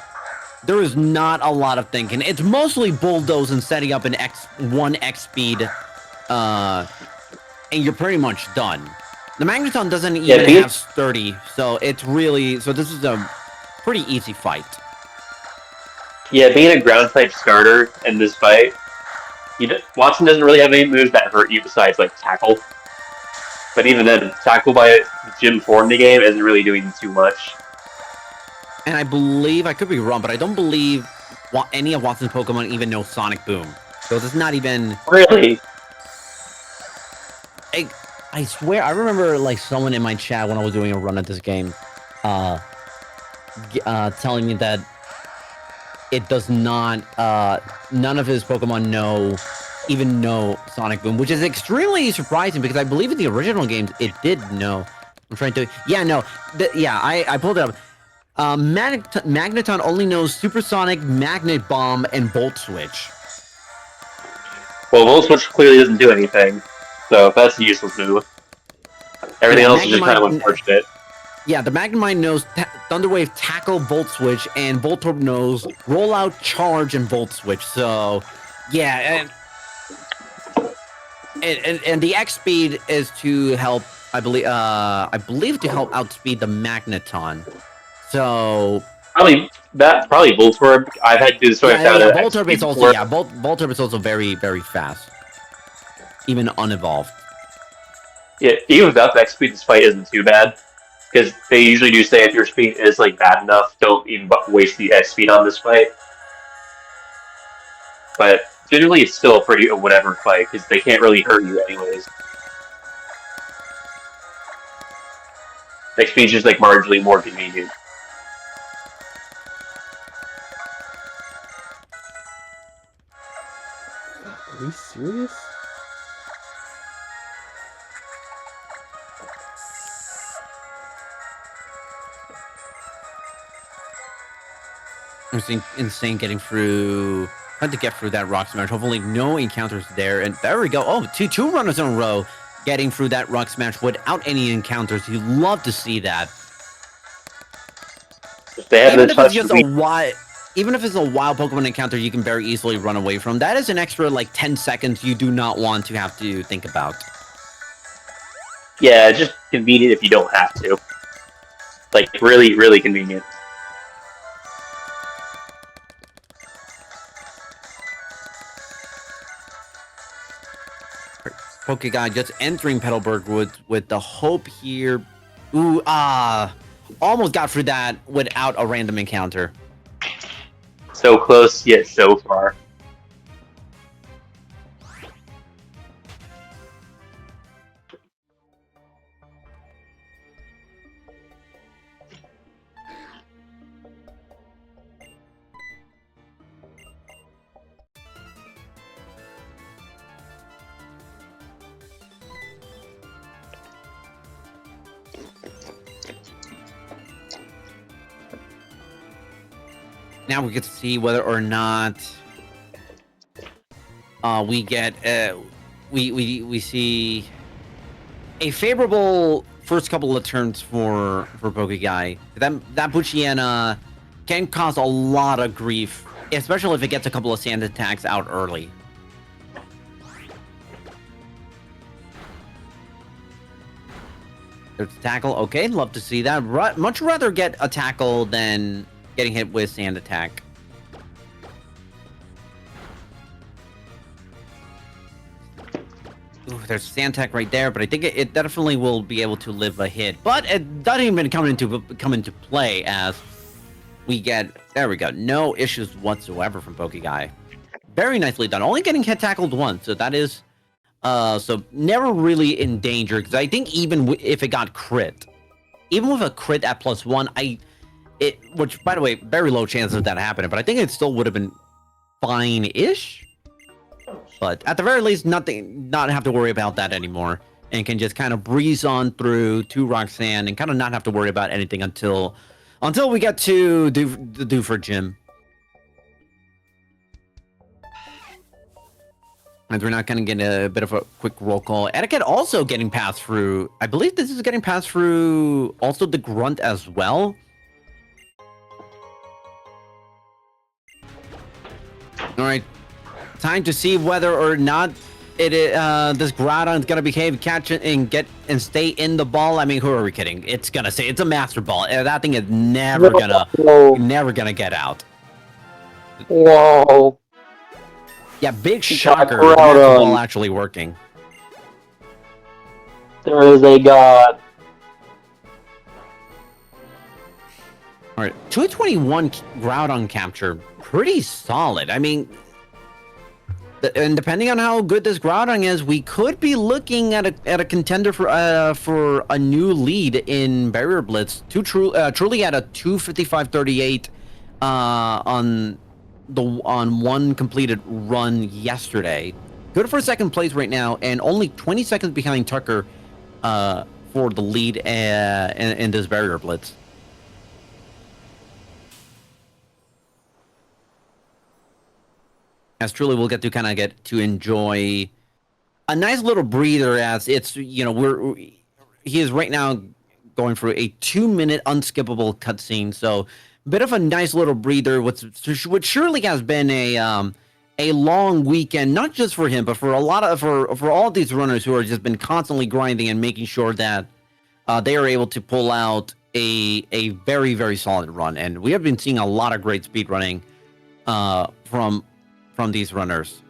There is not a lot of thinking. It's mostly bulldoze and setting up an one X speed, and you're pretty much done. The Magneton doesn't even have sturdy, so it's really... So this is a pretty easy fight.
Yeah, being a ground type starter in this fight, Watson doesn't really have any moves that hurt you besides like tackle. But even then, tackle by Gym 4 in the game isn't really doing too much.
And I believe, I could be wrong, but I don't believe any of Watson's Pokemon even know Sonic Boom. So it's not even...
Really?
I swear, I remember like someone in my chat when I was doing a run at this game, telling me that it does not, none of his Pokemon even know Sonic Boom, which is extremely surprising because I believe in the original games it did know. I'm trying to, I pulled it up. Magneton only knows Supersonic, Magnet Bomb, and Volt Switch.
Well, Volt Switch clearly doesn't do anything, so that's a useless move. Everything else is just kind of unfortunate.
Yeah, the Magnemite knows Thunder Wave, Tackle, Volt Switch, and Voltorb knows Rollout, Charge, and Volt Switch. So, yeah, and the X speed is to help. I believe to help outspeed the Magneton. So
probably Voltorb. I've had to do this.
Voltorb is also Voltorb is also very fast, even unevolved.
Yeah, even without the X speed, this fight isn't too bad. Because they usually do say if your speed is like bad enough, don't even waste the X speed on this fight. But generally, it's still a pretty whatever fight because they can't really hurt you anyways. X speed is just like marginally more convenient.
Are you serious?
Insane getting through. Trying to get through that rock smash. Hopefully no encounters there. And there we go. Oh, two runners in a row getting through that rock smash without any encounters. You love to see that.
If they have
Even if it's just a even if it's a wild Pokemon encounter you can very easily run away from, that is an extra like 10 seconds you do not want to have to think about.
Yeah, just convenient if you don't have to. Like, really, really convenient.
Pokeguy just entering Petalburg Woods with the hope here. Ooh, almost got through that without a random encounter.
So close, yet so far.
Now we get to see whether or not we get we see a favorable first couple of turns for Pokeguy. That Poochyena can cause a lot of grief, especially if it gets a couple of sand attacks out early. There's a tackle. Okay, love to see that. Much rather get a tackle than getting hit with sand attack. Ooh, there's sand attack right there, but I think it definitely will be able to live a hit. But it doesn't even come into play as we get, there we go, no issues whatsoever from Pokeguy. Very nicely done. Only getting hit tackled once, so that is so never really in danger, because I think even if it got crit, even with a crit at +1, which, by the way, very low chance of that happening, but I think it still would have been fine-ish. But at the very least, not have to worry about that anymore, and can just kind of breeze on through to Roxanne and kind of not have to worry about anything until we get to the Dewford Gym. And we're not going to get a bit of a quick roll call. Etiquette also getting passed through. I believe this is getting passed through also the Grunt as well. All right, time to see whether or not this Groudon is gonna behave, catch it, and stay in the ball. I mean, who are we kidding? It's gonna say it's a Master Ball. That thing is never gonna get out.
Whoa!
Yeah, big shocker. The Master Ball actually working.
There is a god.
All right, 221 Groudon capture, pretty solid. I mean, and depending on how good this Groudon is, we could be looking at a contender for a new lead in Barrier Blitz. Truly at a 2:55.38 on one completed run yesterday. Good for second place right now, and only 20 seconds behind Tucker for the lead in this Barrier Blitz. As truly we'll get to enjoy a nice little breather, as it's, he is right now going through a 2-minute unskippable cutscene, so a bit of a nice little breather, which surely has been a long weekend, not just for him, but for for all these runners who have just been constantly grinding and making sure that they are able to pull out a very, very solid run. And we have been seeing a lot of great speed running from these runners.